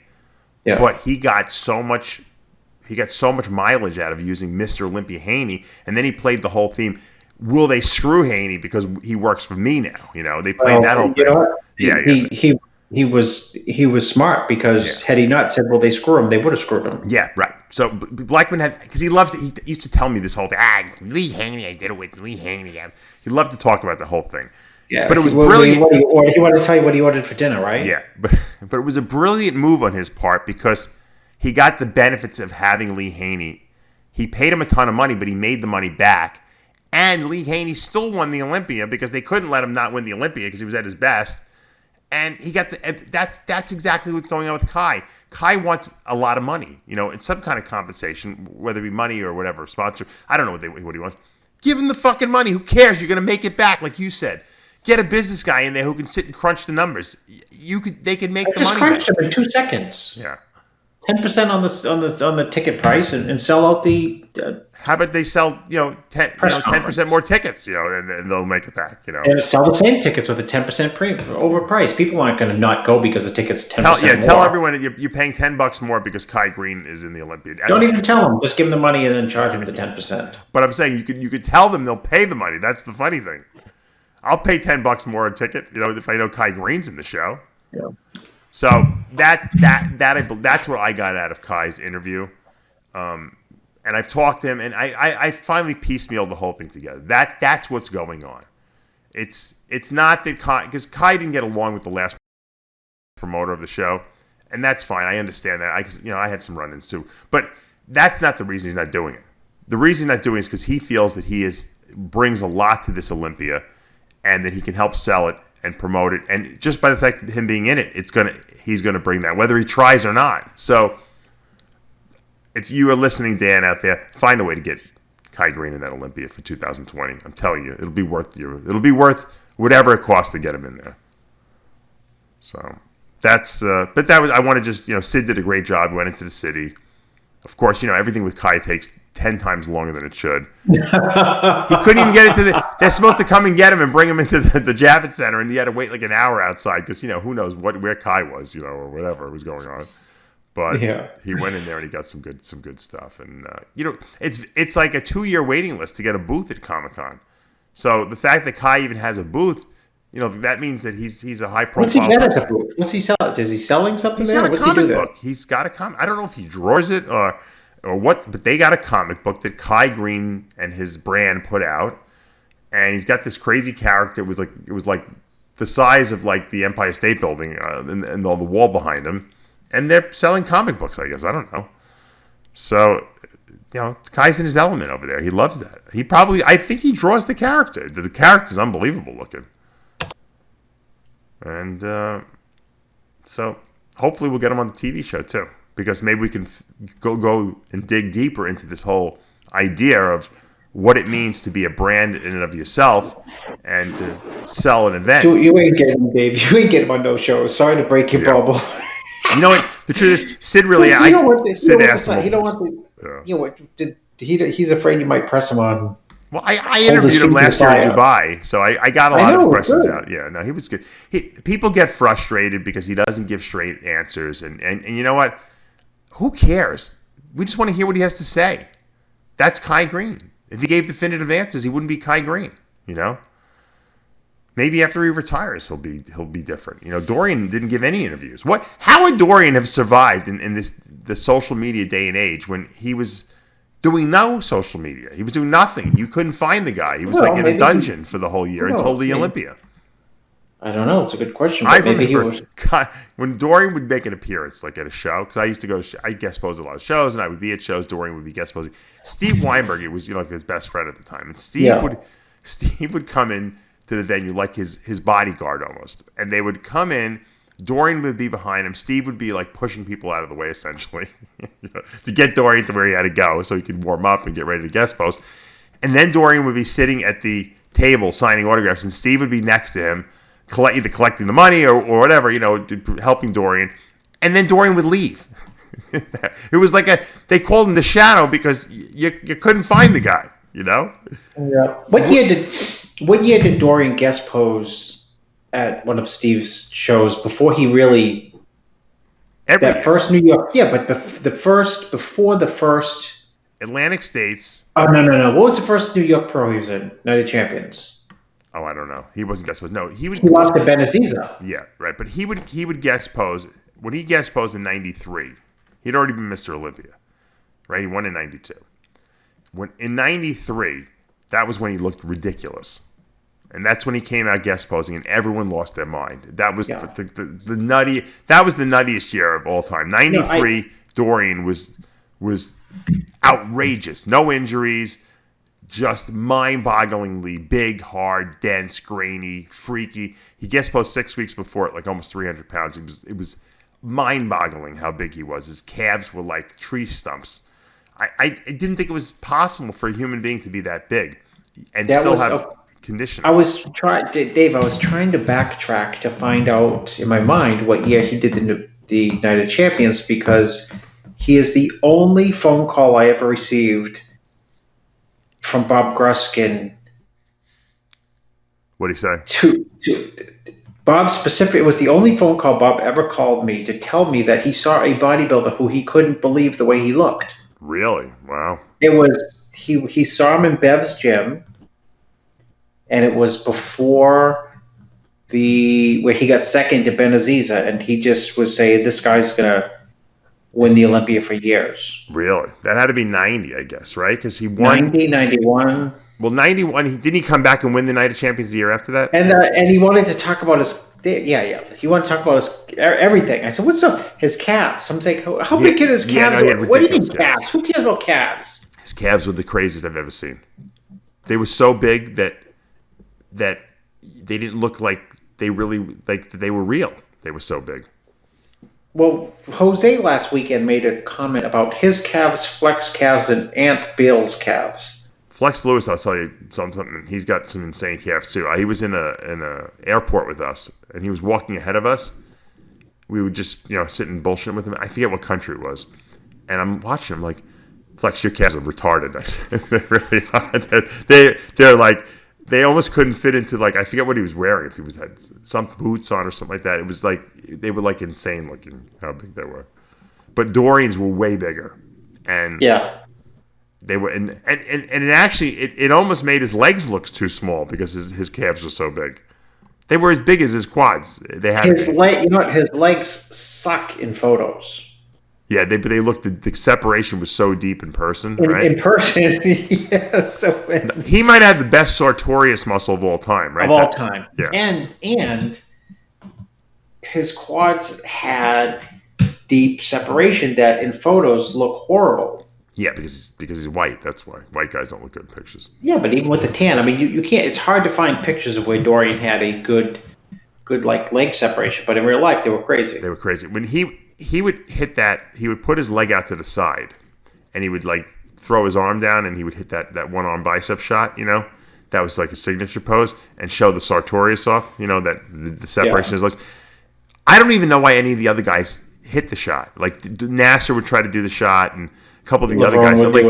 Yeah. But he got so much mileage out of using Mr. Olympia Haney, and then he played the whole theme. Will they screw Haney because he works for me now? They played that whole thing. He was smart because had he not said, "Well, they screw him," they would have screwed him. Yeah, right. So Blackman because he used to tell me this whole thing. Lee Haney, I did it with Lee Haney. He loved to talk about the whole thing. Yeah, but it was brilliant. He wanted to tell you what he ordered for dinner, right? Yeah, but it was a brilliant move on his part because he got the benefits of having Lee Haney. He paid him a ton of money, but he made the money back. And Lee Haney still won the Olympia because they couldn't let him not win the Olympia because he was at his best. And he got that's exactly what's going on with Kai. Kai wants a lot of money, in some kind of compensation, whether it be money or whatever, sponsor. I don't know what he wants. Give him the fucking money. Who cares? You're going to make it back, like you said. Get a business guy in there who can sit and crunch the numbers. They can make the money. Just crunch them in 2 seconds. Yeah. 10% on the ticket price and sell out the. How about they sell 10% more tickets, and they'll make it back, And sell the same tickets with a 10% overpriced. People aren't going to not go because the tickets 10% more. Tell everyone that you're paying $10 more because Kai Greene is in the Olympia. Don't even tell them. Just give them the money and then charge them the 10%. But I'm saying you could tell them they'll pay the money. That's the funny thing. I'll pay $10 more a ticket, if I know Kai Greene's in the show. Yeah. So that's what I got out of Kai's interview. And I've talked to him, and I finally piecemealed the whole thing together. That's what's going on. It's not that because Kai didn't get along with the last promoter of the show, and that's fine. I understand that. I had some run-ins too, but that's not the reason he's not doing it. The reason he's not doing it is because he feels that he brings a lot to this Olympia, and that he can help sell it and promote it. And just by the fact of him being in it, he's gonna bring that, whether he tries or not. So if you are listening, Dan, out there, find a way to get Kai Greene in that Olympia for 2020. I'm telling you, it'll be worth whatever it costs to get him in there. So I want to just, Sid did a great job. We went into the city. Of course, everything with Kai takes 10 times longer than it should. He couldn't even get into they're supposed to come and get him and bring him into the Javits Center, and he had to wait like an hour outside because, who knows where Kai was, or whatever was going on. But Yeah. he went in there and he got some good stuff. And it's like a 2-year waiting list to get a booth at Comic-Con. So the fact that Kai even has a booth, that means that he's a high profile. What's he get at the booth? What's he selling? Is he selling something He's there? got a What's comic he do book. He's got a comic. I don't know if he draws it or what, but they got a comic book that Kai Greene and his brand put out, and he's got this crazy character. It was like the size of like the Empire State Building and all the wall behind him, and they're selling comic books. I guess I don't know. So Kai's in his element over there. He loves that. I think he draws the character. The character's unbelievable looking, and so hopefully we'll get him on the TV show too. Because maybe we can go and dig deeper into this whole idea of what it means to be a brand in and of yourself and to sell an event. You ain't getting him, Dave. You ain't getting him on no shows. Sorry to break your bubble. You know what? The truth is, Sid really. Sid asked him. He's afraid you might press him on. Well, I interviewed him last year in Dubai, so I got a lot of questions out. Yeah, no, he was good. People get frustrated because he doesn't give straight answers, and you know what? Who cares? We just want to hear what he has to say. That's Kai Greene. If he gave definitive answers, he wouldn't be Kai Greene. Maybe after he retires, he'll be different. Dorian didn't give any interviews. How would Dorian have survived in the social media day and age when he was doing no social media? He was doing nothing. You couldn't find the guy. He was in a dungeon for the whole year until the Olympia. I don't know. It's a good question. But maybe he was. When Dorian would make an appearance, like at a show, because I used to go, I guest posed a lot of shows, and I would be at shows. Dorian would be guest posing. Steve Weinberg, was like his best friend at the time, and Steve would come in to the venue like his bodyguard almost, and they would come in. Dorian would be behind him. Steve would be like pushing people out of the way, essentially, to get Dorian to where he had to go, so he could warm up and get ready to guest post. And then Dorian would be sitting at the table signing autographs, and Steve would be next to him, either collecting the money or whatever, helping Dorian. And then Dorian would leave. It was like they called him the Shadow because you couldn't find the guy, Yeah. What year did Dorian guest pose at one of Steve's shows before he really? That first New York, but before the first Atlantic States. Oh no! What was the first New York Pro he was in? Night of Champions. Oh, I don't know. He wasn't guest pose. No, he lost to Benaziza. Yeah, right. But he would guest pose when he guest posed in '93. He'd already been Mr. Olympia, right? He won in '92. In '93, that was when he looked ridiculous, and that's when he came out guest posing, and everyone lost their mind. That was the nutty. That was the nuttiest year of all time. '93, Dorian was outrageous. No injuries. Just mind-bogglingly big, hard, dense, grainy, freaky. He guest posed 6 weeks before at like almost 300 pounds. It was mind-boggling how big he was. His calves were like tree stumps. I didn't think it was possible for a human being to be that big and still have conditioning. Dave, I was trying to backtrack to find out in my mind what year he did the Night of Champions, because he is the only phone call I ever received from Bob Gruskin. What did he say? To Bob specifically, it was the only phone call Bob ever called me to tell me that he saw a bodybuilder who he couldn't believe the way he looked. Really? Wow. It was he saw him in Bev's gym, and it was before where he got second to Benaziza, and he just was saying, this guy's gonna win the Olympia for years. Really? That had to be 90, I guess, right? Because he won 90, 91. Well, 91. Didn't he come back and win the Night of Champions the year after that? And he wanted to talk about his he wanted to talk about his everything. I said, "What's up? His calves?" I'm saying, "How big are his calves? What do you mean calves? Who cares about calves?" His calves were the craziest I've ever seen. They were so big that they didn't look like they were real. They were so big. Well, Jose last weekend made a comment about his calves, Flex calves, and Ant Bale's calves. Flex Lewis, I'll tell you something. He's got some insane calves too. He was in a airport with us, and he was walking ahead of us. We would just sit and bullshit with him. I forget what country it was, and I'm watching him like, Flex, your calves are retarded. I said, they really are. They're like, they almost couldn't fit into I forget what he was wearing. If he had some boots on or something like that, it was like they were like insane looking how big they were. but Dorian's were way bigger, and they were, and it actually it almost made his legs look too small because his calves were so big. They were as big as his quads. They had his leg. You know what? His legs suck in photos. Yeah, they looked. The separation was so deep in person, right? In person, yeah. So he might have the best sartorius muscle of all time, right? Of all time, yeah. And his quads had deep separation that in photos look horrible. Yeah, because he's white. That's why white guys don't look good in pictures. Yeah, but even with the tan, I mean, you can't. It's hard to find pictures of where Dorian had a good like leg separation, but in real life, they were crazy. They were crazy. When he would hit that, he would put his leg out to the side, and he would like throw his arm down, and he would hit that one arm bicep shot. You know, that was like a signature pose, and show the sartorius off. You know, that the separation of his legs. I don't even know why any of the other guys hit the shot. Like Nasser would try to do the shot, and a couple of the other guys. I'm like,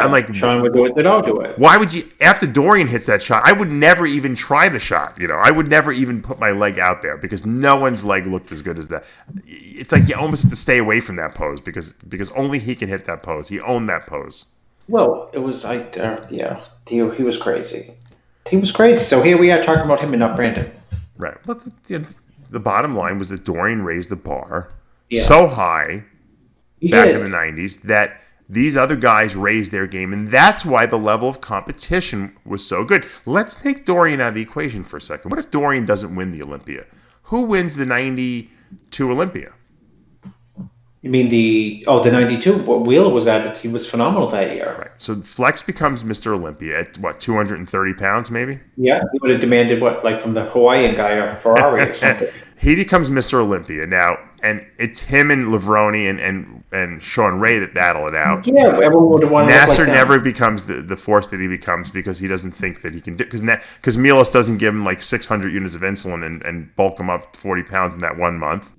I'm like, Sean would do it. They'd all do it. Why would you? After Dorian hits that shot, I would never even try the shot. You know, I would never even put my leg out there because no one's leg looked as good as that. It's like you almost have to stay away from that pose because only he can hit that pose. He owned that pose. Well, it was like, he was crazy. He was crazy. So here we are talking about him and not Brandon. Right. But the bottom line was that Dorian raised the bar so high back in the 90s that these other guys raised their game, and that's why the level of competition was so good. Let's take Dorian out of the equation for a second. What if Dorian doesn't win the Olympia? Who wins the 92 Olympia? You mean the 92? What Wheeler was at? He was phenomenal that year. Right. So Flex becomes Mr. Olympia at, 230 pounds maybe? Yeah, he would have demanded like from the Hawaiian guy or Ferrari or something. He becomes Mr. Olympia now, and it's him and Levrone and Sean Ray that battle it out. Yeah, everyone would have wanted Nasser to look like never becomes the force that he becomes because he doesn't think that he can do because Milos doesn't give him like 600 units of insulin and bulk him up 40 pounds in that 1 month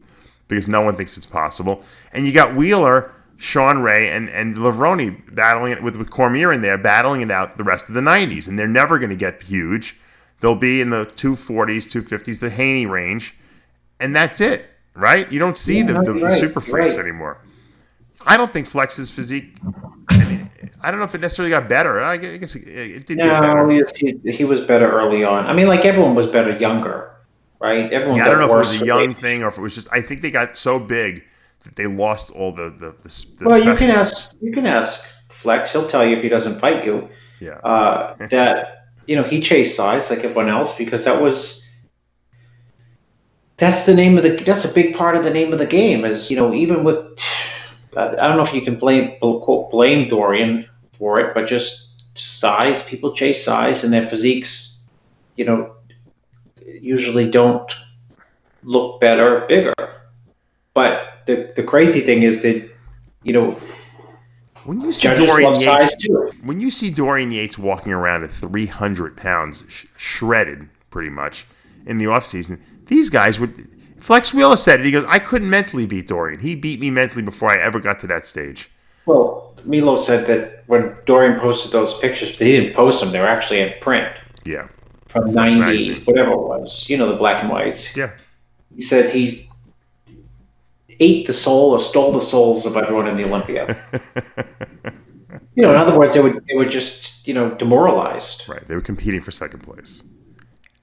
because no one thinks it's possible. And you got Wheeler, Sean Ray, and Levrone battling it with Cormier in there, battling it out the rest of the 90s, and they're never going to get huge. They'll be in the 240s, 250s, the Haney range. And that's it, right? You don't see the super freaks anymore. I don't think Flex's physique. I mean, I don't know if it necessarily got better. I guess it did get better. He was better early on. I mean, like everyone was better younger, right? Everyone. I don't know if it was a young thing or if it was just. I think they got so big that they lost all the well, you can ask Flex. He'll tell you if he doesn't fight you. Yeah. That he chased size like everyone else because that was. That's the name of that's a big part of the name of the game is, even with, I don't know if you can blame Dorian for it, but just size, people chase size and their physiques, usually don't look better, bigger. But the crazy thing is that, when you see Dorian Yates walking around at 300 pounds, shredded pretty much in the offseason, these guys would. Flex Wheeler said it. He goes, I couldn't mentally beat Dorian. He beat me mentally before I ever got to that stage. Well, Milo said that when Dorian posted those pictures, he didn't post them. They were actually in print. Yeah. From 90, magazine. Whatever it was. The black and whites. Yeah. He said he ate the soul or stole the souls of everyone in the Olympia. In other words, they were just, demoralized. Right. They were competing for second place.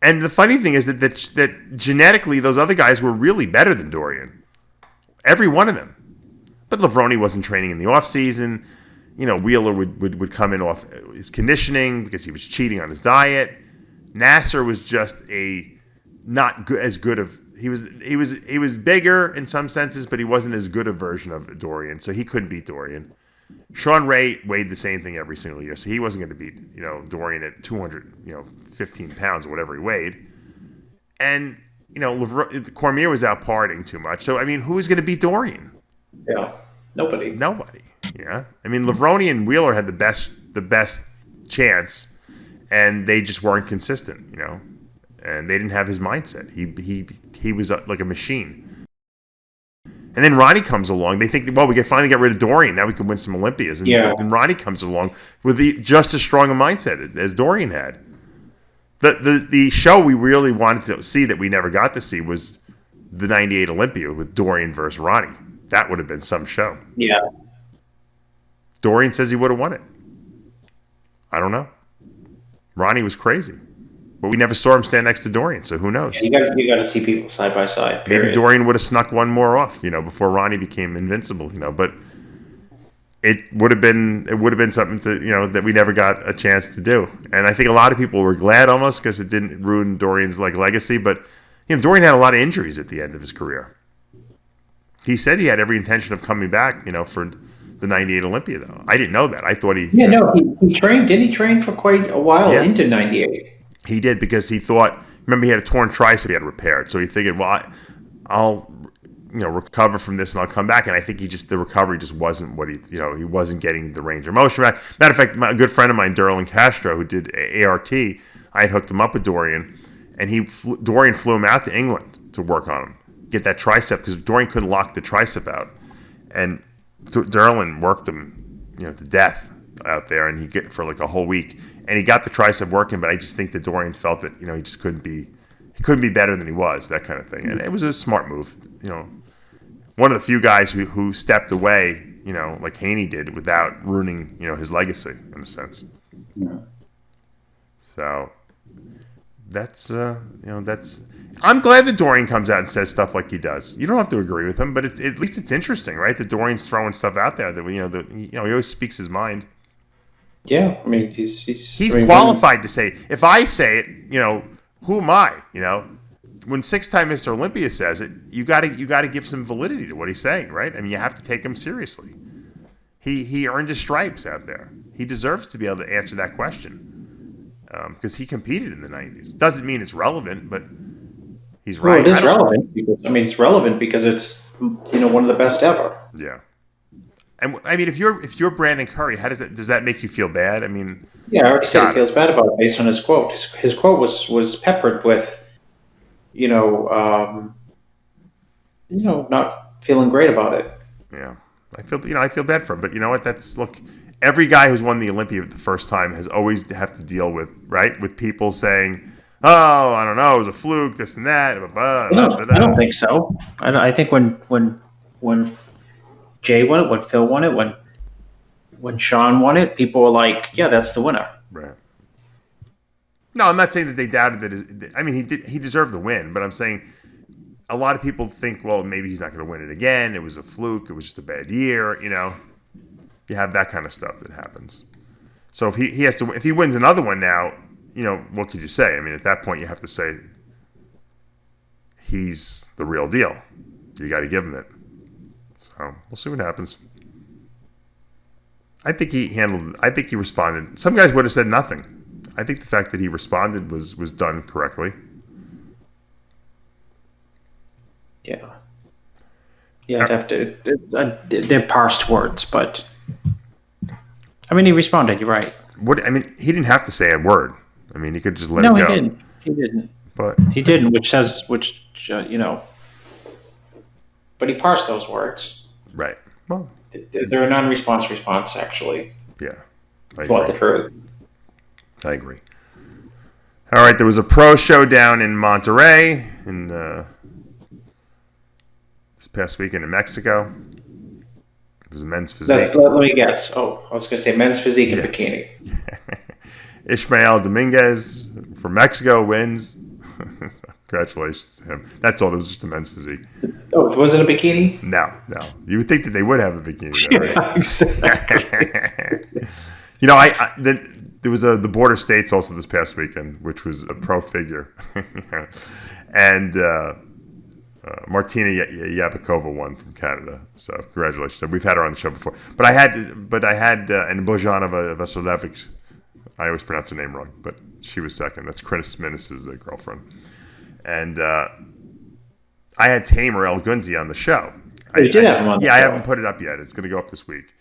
And the funny thing is that genetically, those other guys were really better than Dorian. Every one of them. But Levrone wasn't training in the offseason. Wheeler would come in off his conditioning because he was cheating on his diet. Nasser was just not good, as good of he was bigger in some senses, but he wasn't as good a version of Dorian, so he couldn't beat Dorian. Sean Ray weighed the same thing every single year, so he wasn't going to beat Dorian at 215 pounds or whatever he weighed. And Cormier was out partying too much, so I mean, who was going to beat Dorian? Yeah, nobody. Yeah, I mean, Levrone and Wheeler had the best chance, and they just weren't consistent, and they didn't have his mindset. He was like a machine. And then Ronnie comes along. They think, well, we finally got rid of Dorian. Now we can win some Olympias. And Ronnie comes along with just as strong a mindset as Dorian had. The show we really wanted to see that we never got to see was the 98 Olympia with Dorian versus Ronnie. That would have been some show. Yeah. Dorian says he would have won it. I don't know. Ronnie was crazy. But we never saw him stand next to Dorian, so who knows? Yeah, you got to see people side by side. Maybe Dorian would have snuck one more off, before Ronnie became invincible, but it would have been something to, that we never got a chance to do. And I think a lot of people were glad almost because it didn't ruin Dorian's legacy, but Dorian had a lot of injuries at the end of his career. He said he had every intention of coming back, for the 98 Olympia, though. I didn't know that. I thought he... Yeah, no, he trained. Didn't he train for quite a while into 98? He did because he thought... Remember, he had a torn tricep he had repaired. So he figured, well, I'll recover from this and I'll come back. And I think the recovery just wasn't what he wasn't getting the range of motion. Matter of fact, a good friend of mine, Dorian Castro, who did ART, I had hooked him up with Dorian. And Dorian flew him out to England to work on him. Get that tricep because Dorian couldn't lock the tricep out. And Dorian worked him, to death out there, and he get for a whole week, and he got the tricep working. But I just think that Dorian felt that he just couldn't be better than he was, that kind of thing. And it was a smart move, one of the few guys who stepped away, like Haney did, without ruining his legacy in a sense. Yeah. So that's I'm glad that Dorian comes out and says stuff like he does. You don't have to agree with him, but at least it's interesting, right? That Dorian's throwing stuff out there that he always speaks his mind. Yeah, I mean he's qualified to say. If I say it, who am I? When 6-time Mr. Olympia says it, you got to give some validity to what he's saying, right? I mean, you have to take him seriously. He earned his stripes out there. He deserves to be able to answer that question because he competed in the 90s. Doesn't mean it's relevant, but he's right. Well, it is relevant because it's relevant because it's one of the best ever. Yeah. And I mean, if you're Brandon Curry, does that make you feel bad? I mean, yeah, I already said he feels bad about it based on his quote. His quote was peppered with, not feeling great about it. Yeah, I feel bad for him, but you know what? Look, every guy who's won the Olympia the first time has always have to deal with people saying, "Oh, I don't know, it was a fluke, this and that." I don't think so. I think when Jay won it, when Phil won it, when Sean won it, people were like, "Yeah, that's the winner." Right. No, I'm not saying that they doubted that. I mean, he deserved the win, but I'm saying a lot of people think, well, maybe he's not going to win it again. It was a fluke. It was just a bad year. You have that kind of stuff that happens. So if he wins another one now, what could you say? I mean, at that point, you have to say he's the real deal. You got to give him it. So we'll see what happens. I think he responded. Some guys would have said nothing. I think the fact that he responded was done correctly. Yeah. Yeah, I'd have to. They're parsed words, but I mean, he responded. You're right. He didn't have to say a word. I mean, he could just let it go. No, he didn't. He didn't. But he didn't, But he parsed those words. Right. Well, they're a non-response response, actually. Yeah. What the truth. I agree. All right, there was a pro showdown in Monterrey in this past weekend in Mexico. It was a men's physique. Let me guess. Oh, I was going to say men's physique and bikini. Ishmael Dominguez from Mexico wins. Congratulations to him. That's all. It was just a men's physique. Oh, was it a bikini? No. You would think that they would have a bikini. Though, right? Exactly. There was the Border States also this past weekend, which was a pro figure, and Martina Yabakova won from Canada. So congratulations! So we've had her on the show before, but I had and Bojanova Vasiljevic. I always pronounce her name wrong, but she was second. That's Chris Minnis' girlfriend, and I had Tamer El Gunzi on the show. You did have him on the show. I haven't put it up yet. It's going to go up this week.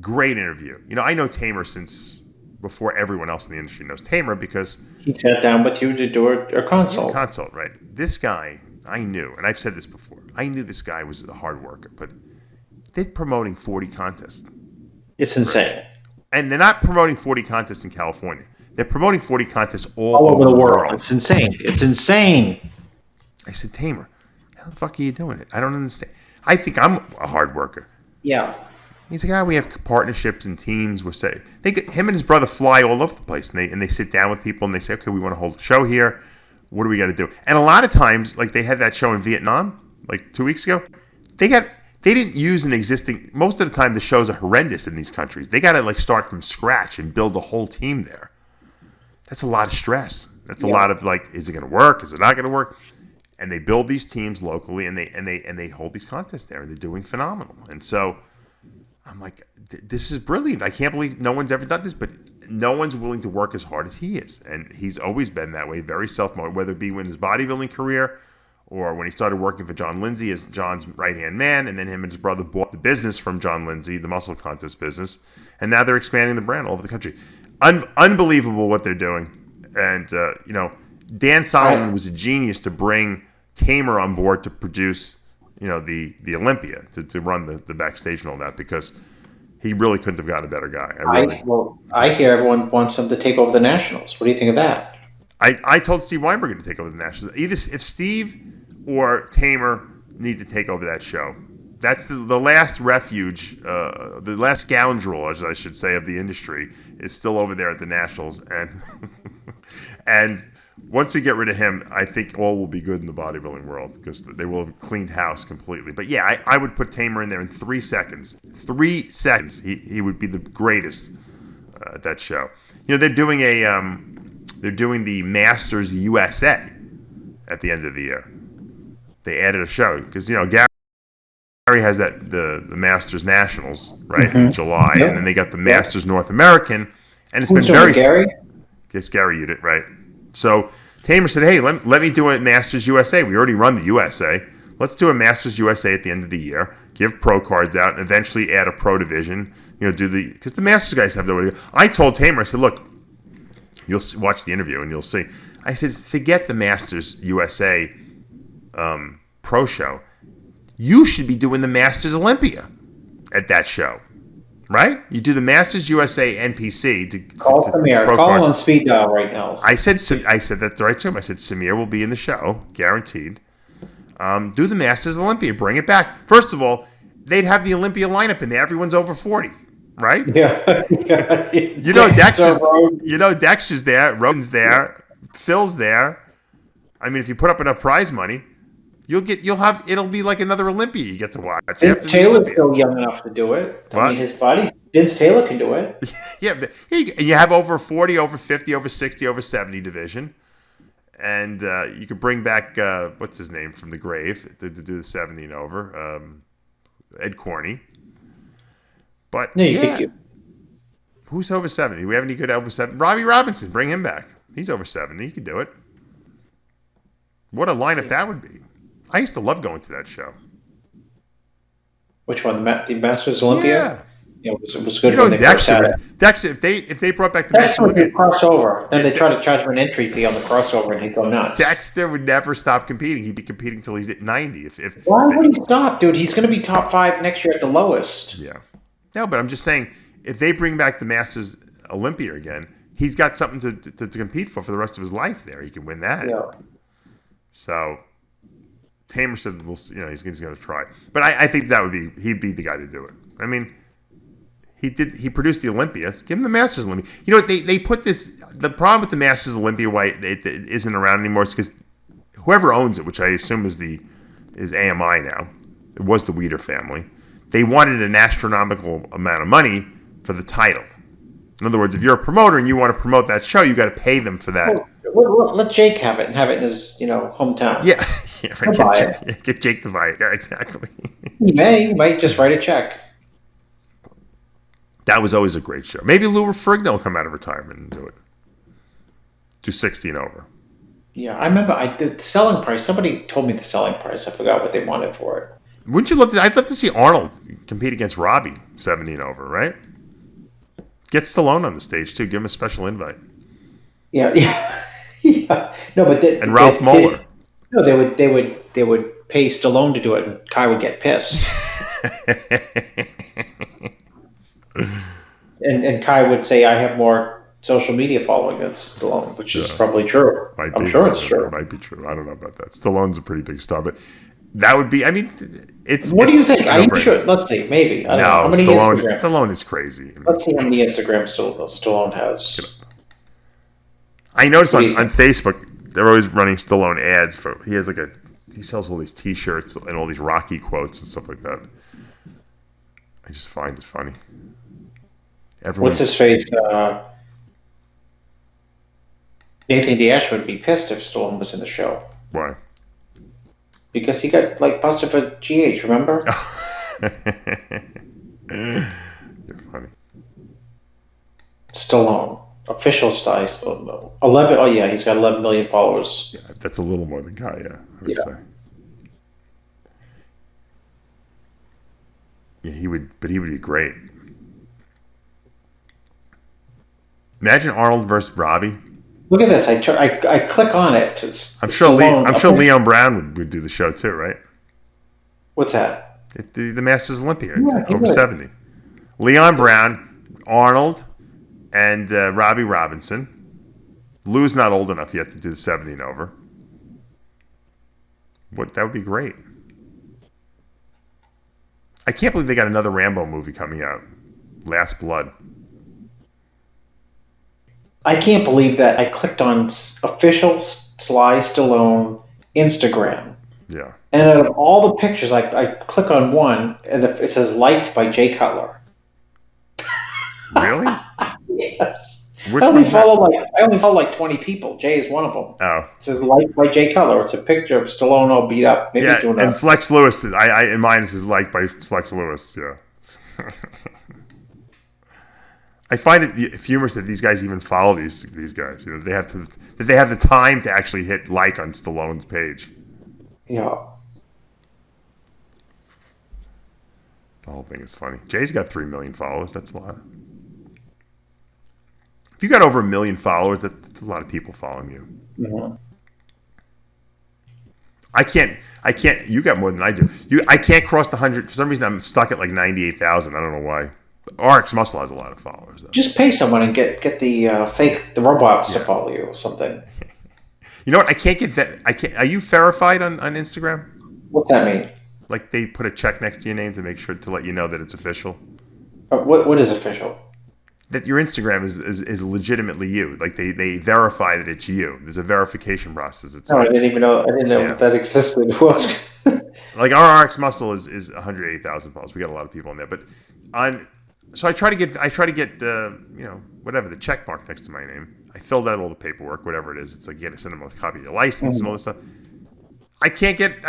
Great interview. I know Tamer since before everyone else in the industry knows Tamer because he sat down with you to do a consult. Consult, right? This guy, I knew, and I've said this before. I knew this guy was a hard worker, but they're promoting 40 contests. It's insane. And they're not promoting 40 contests in California. They're promoting 40 contests all over the world. It's insane. It's insane. I said, Tamer, how the fuck are you doing it? I don't understand. I think I'm a hard worker. Yeah. He's like, we have partnerships and teams. We're saying him and his brother fly all over the place, and they sit down with people and they say, okay, we want to hold a show here. What do we got to do? And a lot of times, like they had that show in Vietnam, like 2 weeks ago. They didn't use an existing. Most of the time, the shows are horrendous in these countries. They got to like start from scratch and build a whole team there. That's a lot of stress. That's a lot of like, is it going to work? Is it not going to work? And they build these teams locally, and they hold these contests there, and they're doing phenomenal. And so I'm like, this is brilliant. I can't believe no one's ever done this, but no one's willing to work as hard as he is. And he's always been that way, very self-motivated, whether it be in his bodybuilding career or when he started working for John Lindsay as John's right-hand man, and then him and his brother bought the business from John Lindsay, the muscle contest business, and now they're expanding the brand all over the country. Unbelievable what they're doing. And, Dan Solomon was a genius to bring Tamer on board to produce the Olympia, to run the backstage and all that, because he really couldn't have gotten a better guy. I hear everyone wants him to take over the Nationals. What do you think of that? I told Steve Weinberger to take over the Nationals. Either if Steve or Tamer need to take over that show. That's the last refuge, the last scoundrel, as I should say, of the industry is still over there at the Nationals. And and once we get rid of him, I think all will be good in the bodybuilding world because they will have cleaned house completely. But yeah, I would put Tamer in there in 3 seconds. 3 seconds, he would be the greatest at that show. They're doing the Masters USA at the end of the year. They added a show because Gary has the Masters Nationals right in July, and then they got the Masters North American, and it's been very Gary. It's Gary Udit, right? So Tamer said, "Hey, let me do a Masters USA. We already run the USA. Let's do a Masters USA at the end of the year. Give pro cards out, and eventually add a pro division. Because the Masters guys have nowhere to go." I told Tamer, I said, "Look, you'll watch the interview and you'll see." I said, "Forget the Masters USA pro show. You should be doing the Masters Olympia at that show, right? You do the Masters USA NPC to call Samir. Call him on speed dial right now." I said that's right to him. I said Samir will be in the show, guaranteed. Do the Masters Olympia, bring it back. First of all, they'd have the Olympia lineup in there. Everyone's over 40, right? Yeah. Dexter's there, Roden's there, Phil's there. I mean, if you put up enough prize money, it'll be like another Olympia you get to watch. Vince Taylor's still young enough to do it. I mean, his body, Vince Taylor can do it. Yeah, but you have over 40, over 50, over 60, over 70 division. And you could bring back, what's his name from the grave to do the 70 and over, Ed Corney. But who's over 70? Do we have any good over 70? Robbie Robinson, bring him back. He's over 70. He could do it. What a lineup that would be. I used to love going to that show. Which one? The Masters Olympia? Yeah. It was good. Dexter, if they brought back the Masters Olympia, crossover, then they try to charge him an entry fee on the crossover, and he'd go nuts. Dexter would never stop competing. He'd be competing till he's at 90. Why would he stop, dude? He's going to be top 5 next year at the lowest. Yeah. No, but I'm just saying, if they bring back the Masters Olympia again, he's got something to compete for the rest of his life there. He can win that. Yeah. So Tamer said, he's going to try. But I think he'd be the guy to do it. I mean, he produced the Olympia. Give him the Masters Olympia. They put this, the problem with the Masters Olympia, why it isn't around anymore, is because whoever owns it, which I assume is AMI now, it was the Weider family, they wanted an astronomical amount of money for the title. In other words, if you're a promoter and you want to promote that show, you got to pay them for that. Well, let Jake have it and have it in his, hometown. Yeah, right. Get Jake to buy it. Yeah, exactly. He might just write a check. That was always a great show. Maybe Lou Ferrigno will come out of retirement and do it. Do 60 and over. Yeah, I remember the selling price. Somebody told me the selling price. I forgot what they wanted for it. Wouldn't you love to? I'd love to see Arnold compete against Robbie 70 and over, right? Get Stallone on the stage too. Give him a special invite. Yeah. No, but and Ralph Moeller. They would pay Stallone to do it, and Kai would get pissed. and Kai would say, "I have more social media following than Stallone," which is probably true. I'm sure it's true. It might be true. I don't know about that. Stallone's a pretty big star, but That would be. I mean, it's. What do you think? No brainer. Should. Let's see. Maybe. I don't know. How many Stallone is crazy. Let's see how many Instagrams Stallone has. I noticed on Facebook they're always running Stallone ads for. He sells all these T-shirts and all these Rocky quotes and stuff like that. I just find it funny. What's his face? Nathan Diaz would be pissed if Stallone was in the show. Why? Because he got busted for GH, remember? You're funny. Stallone. Official style. 11. Oh, yeah, he's got 11 million followers. Yeah, that's a little more than Kai, I would say. Yeah, he would be great. Imagine Arnold versus Robbie. Look at this. I click on it. I'm sure Leon Brown would do the show too, right? What's that? The Masters Olympia over 70. Leon Brown, Arnold, and Robbie Robinson. Lou's not old enough yet to do the 70 and over. That would be great. I can't believe they got another Rambo movie coming out. Last Blood. I can't believe that I clicked on official Sly Stallone Instagram. Yeah. And out of all the pictures, I click on one, and it says liked by Jay Cutler. Really? Yes. Which I only follow like 20 people. Jay is one of them. Oh. It says liked by Jay Cutler. It's a picture of Stallone all beat up. Maybe yeah, and Flex Lewis. In mine it says liked by Flex Lewis. Yeah. I find it humorous that these guys even follow these guys. You know, they have the time to actually hit like on Stallone's page. Yeah. The whole thing is funny. Jay's got 3 million followers. That's a lot. If you got over 1 million followers, that's a lot of people following you. Mm-hmm. I can't. You got more than I do. I can't cross the 100. For some reason, I'm stuck at like 98,000. I don't know why. RX Muscle has a lot of followers, though. Just pay someone and get the robots to follow you or something. You know what? I can't get that. I can't. Are you verified on Instagram? What's that mean? Like they put a check next to your name to make sure to let you know that it's official. What is official? That your Instagram is legitimately you. Like they verify that it's you. There's a verification process. I didn't even know. I didn't know that existed. Like our RX Muscle is 180,000 followers. We got a lot of people on there, but so I try to get whatever the check mark next to my name. I filled out all the paperwork, whatever it is. It's like you got to send them a copy of your license and all this stuff. I can't get.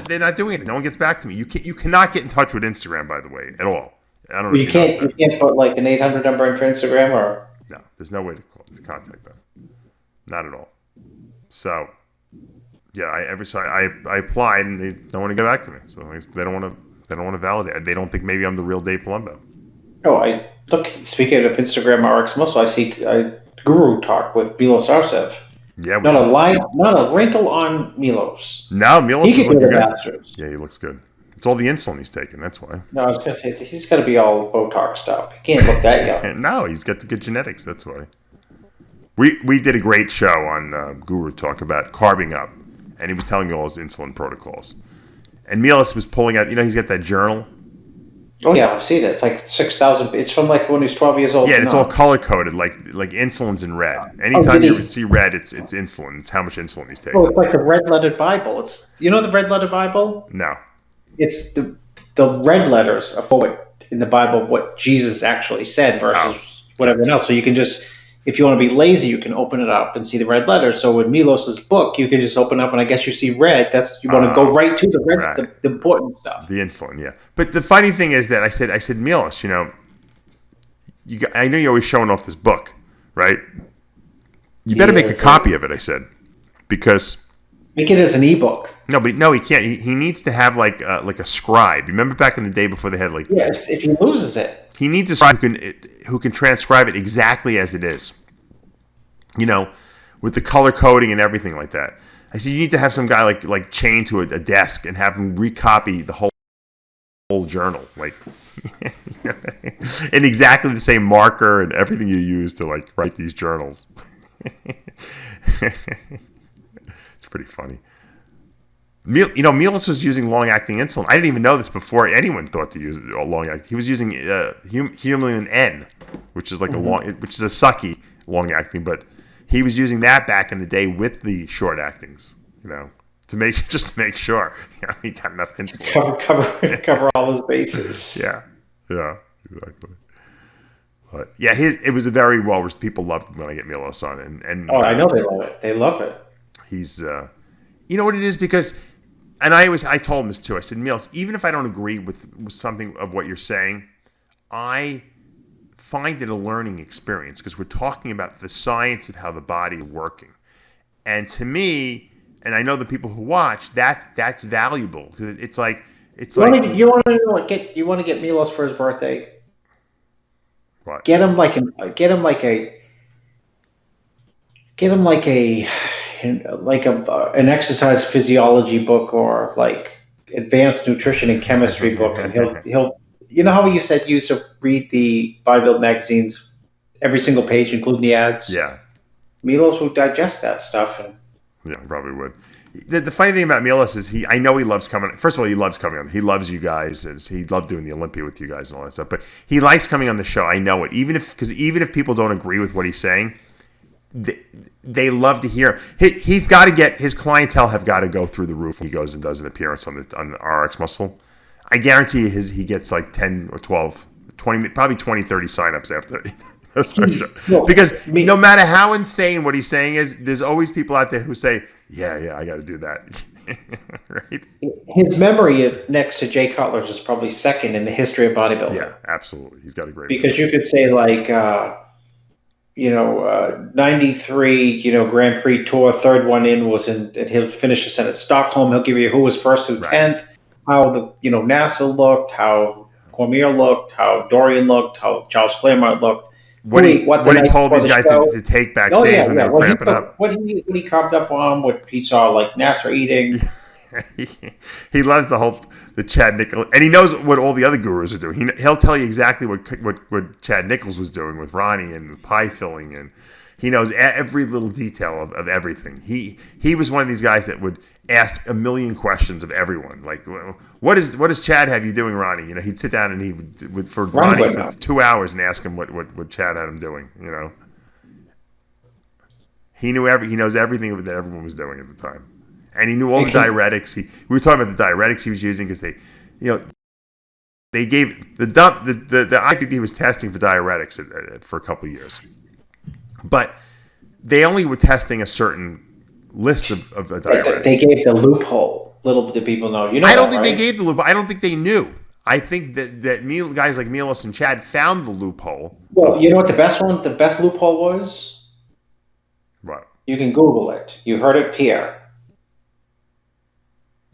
They're not doing it. No one gets back to me. You cannot get in touch with Instagram, by the way, at all. I don't know. You can't put like an 800 number into Instagram or no. There's no way to contact them. Not at all. So yeah, I applied and they don't want to get back to me. So they don't want to validate. They don't think maybe I'm the real Dave Palumbo. Oh, speaking of Instagram RX Muscle, I see Guru Talk with Milos Arcev. Yeah, not a wrinkle on Milos. No, Milos is looking good. Masters. Yeah, he looks good. It's all the insulin he's taking. That's why. No, I was going to say he's got to be all Botox stuff. He can't look that young. No, he's got the good genetics. That's why. We did a great show on Guru Talk about carbing up, and he was telling me all his insulin protocols. And Milos was pulling out. You know, he's got that journal. Oh yeah, I've seen it. It's like 6,000. It's from like when he's 12 years old. Yeah, and it's all color coded, like insulin's in red. Anytime you see red, it's insulin. It's how much insulin he's taking. Oh, it's like the red lettered Bible. You know the red lettered Bible? No. It's the red letters of what in the Bible what Jesus actually said versus whatever else. So you can just, if you want to be lazy, you can open it up and see the red letters. So with Milos's book, you can just open up and I guess you see red. You want to go right to the red, right. the important stuff. The insulin, yeah. But the funny thing is that I said Milos, I know you're always showing off this book, right? You better make a copy of it. I said because. Make it as an ebook. No, he can't. He needs to have like a scribe. Remember back in the day before they had like. Yes, if he loses it. He needs a scribe who can transcribe it exactly as it is. With the color coding and everything like that. I said you need to have some guy like chained to a desk and have him recopy the whole journal, like in exactly the same marker and everything you use to like write these journals. It's pretty funny. Milos was using long-acting insulin. I didn't even know this before anyone thought to use long-acting. He was using Humulin N, which is like which is a sucky long-acting, but he was using that back in the day with the short-actings, to make sure he got enough insulin. Cover all his bases. Yeah, exactly. But yeah, it was a very well. People loved when I get Milos on, and I know they love it. They love it. He's, you know what it is, because, and I told him this too. I said, Milos, even if I don't agree with something of what you're saying, I find it a learning experience because we're talking about the science of how the body is working, and to me, and I know the people who watch, that's valuable because it's like you want to get Milos for his birthday. What? Get him like an exercise physiology book or like advanced nutrition and chemistry book, and he'll how you said you used to read the bodybuilding magazines every single page, including the ads. Yeah, Milos will digest that stuff. Yeah, probably would. The funny thing about Milos is I know he loves coming. First of all, he loves coming on. He loves you guys. He loved doing the Olympia with you guys and all that stuff. But he likes coming on the show. I know it. Even if people don't agree with what he's saying, they love to hear him. He's got to get his clientele have got to go through the roof when he goes and does an appearance on the RX Muscle. I guarantee he gets like 10 or 12, 20, probably 20, 30 signups after. Because no matter how insane what he's saying is, there's always people out there who say, yeah, I got to do that. Right? His memory next to Jay Cutler's is probably second in the history of bodybuilding. Yeah, absolutely. He's got a great because memory. You could say like, 93, Grand Prix Tour, third one in was and he'll finish the sentence. Stockholm, he'll give you who was first, who 10th, how the, NASA looked, how Cormier looked, how Dorian looked, how Charles Claremont looked. What he told these guys to take backstage when they were cramping up. What he carved up on, what he saw like Nasser eating. He loves the Chad Nichols, and he knows what all the other gurus are doing. He'll tell you exactly what Chad Nichols was doing with Ronnie and the pie filling, and he knows every little detail of everything. He was one of these guys that would ask a million questions of everyone. Like, what does Chad have you doing, Ronnie? He'd sit down and he would for Ronnie for 2 hours and ask him what Chad had him doing. He knows everything that everyone was doing at the time, and he knew all the diuretics. We were talking about the diuretics he was using because they gave the IFBB was testing for diuretics for a couple of years. But they only were testing a certain list of the diuretics. They gave the loophole. Little did people know. I don't think they gave the loophole. I don't think they knew. I think that guys like Milos and Chad found the loophole. Well, you know what the best loophole was? What? You can Google it. You heard it here.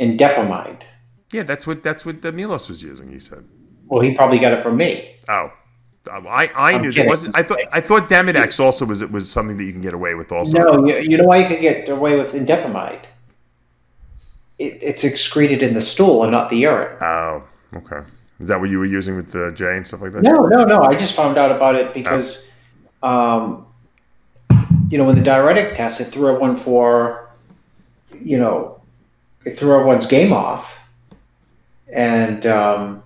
Indapamide. Yeah, that's what the Milos was using. He said. Well, he probably got it from me. Oh. I knew there wasn't. I thought Demodex also was something that you can get away with also. No, you know why you could get away with indapamide? It's excreted in the stool and not the urine. Oh, okay. Is that what you were using with the J and stuff like that? No. I just found out about it because, when the diuretic test, it threw everyone it threw everyone's game off, and all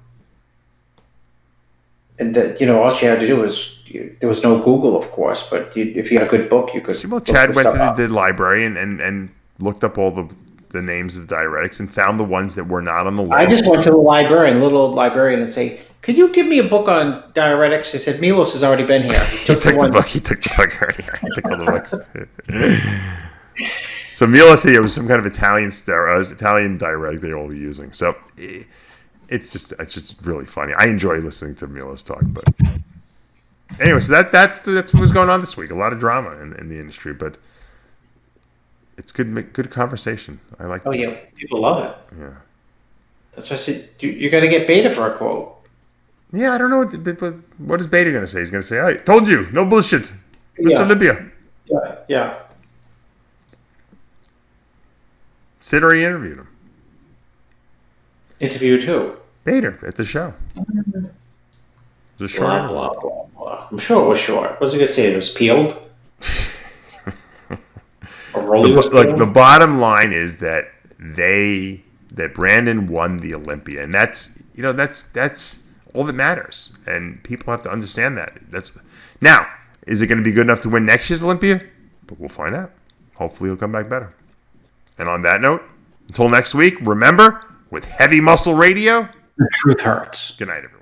she had to do was there was no Google, of course, but if you had a good book, you could. Chad went to the library and looked up all the names of the diuretics and found the ones that were not on the list. I just went to the librarian, little old librarian, and say, "Could you give me a book on diuretics?" He said, "Milos has already been here." He took the book. He took the book already. He took all the books. So Milos here was some kind of Italian diuretic they all were using. So. It's just really funny. I enjoy listening to Milos talk, but anyway, so that's what was going on this week. A lot of drama in the industry, but it's good conversation. I like. Oh yeah, people love it. Yeah, that's what I said. You got to get Beta for a quote. Yeah, I don't know what is Beta going to say. He's going to say, "I told you, no bullshit, Mr. Olympia." Yeah. Sid already interviewed him. Interviewed who? Bader at the show. It was a short blah, blah, blah. I'm sure it was short. What was he going to say? It was peeled? The bottom line is that that Brandon won the Olympia, and that's all that matters, and people have to understand that. Now, is it going to be good enough to win next year's Olympia? But we'll find out. Hopefully, he'll come back better. And on that note, until next week, remember, with Heavy Muscle Radio, the truth hurts. Good night, everyone.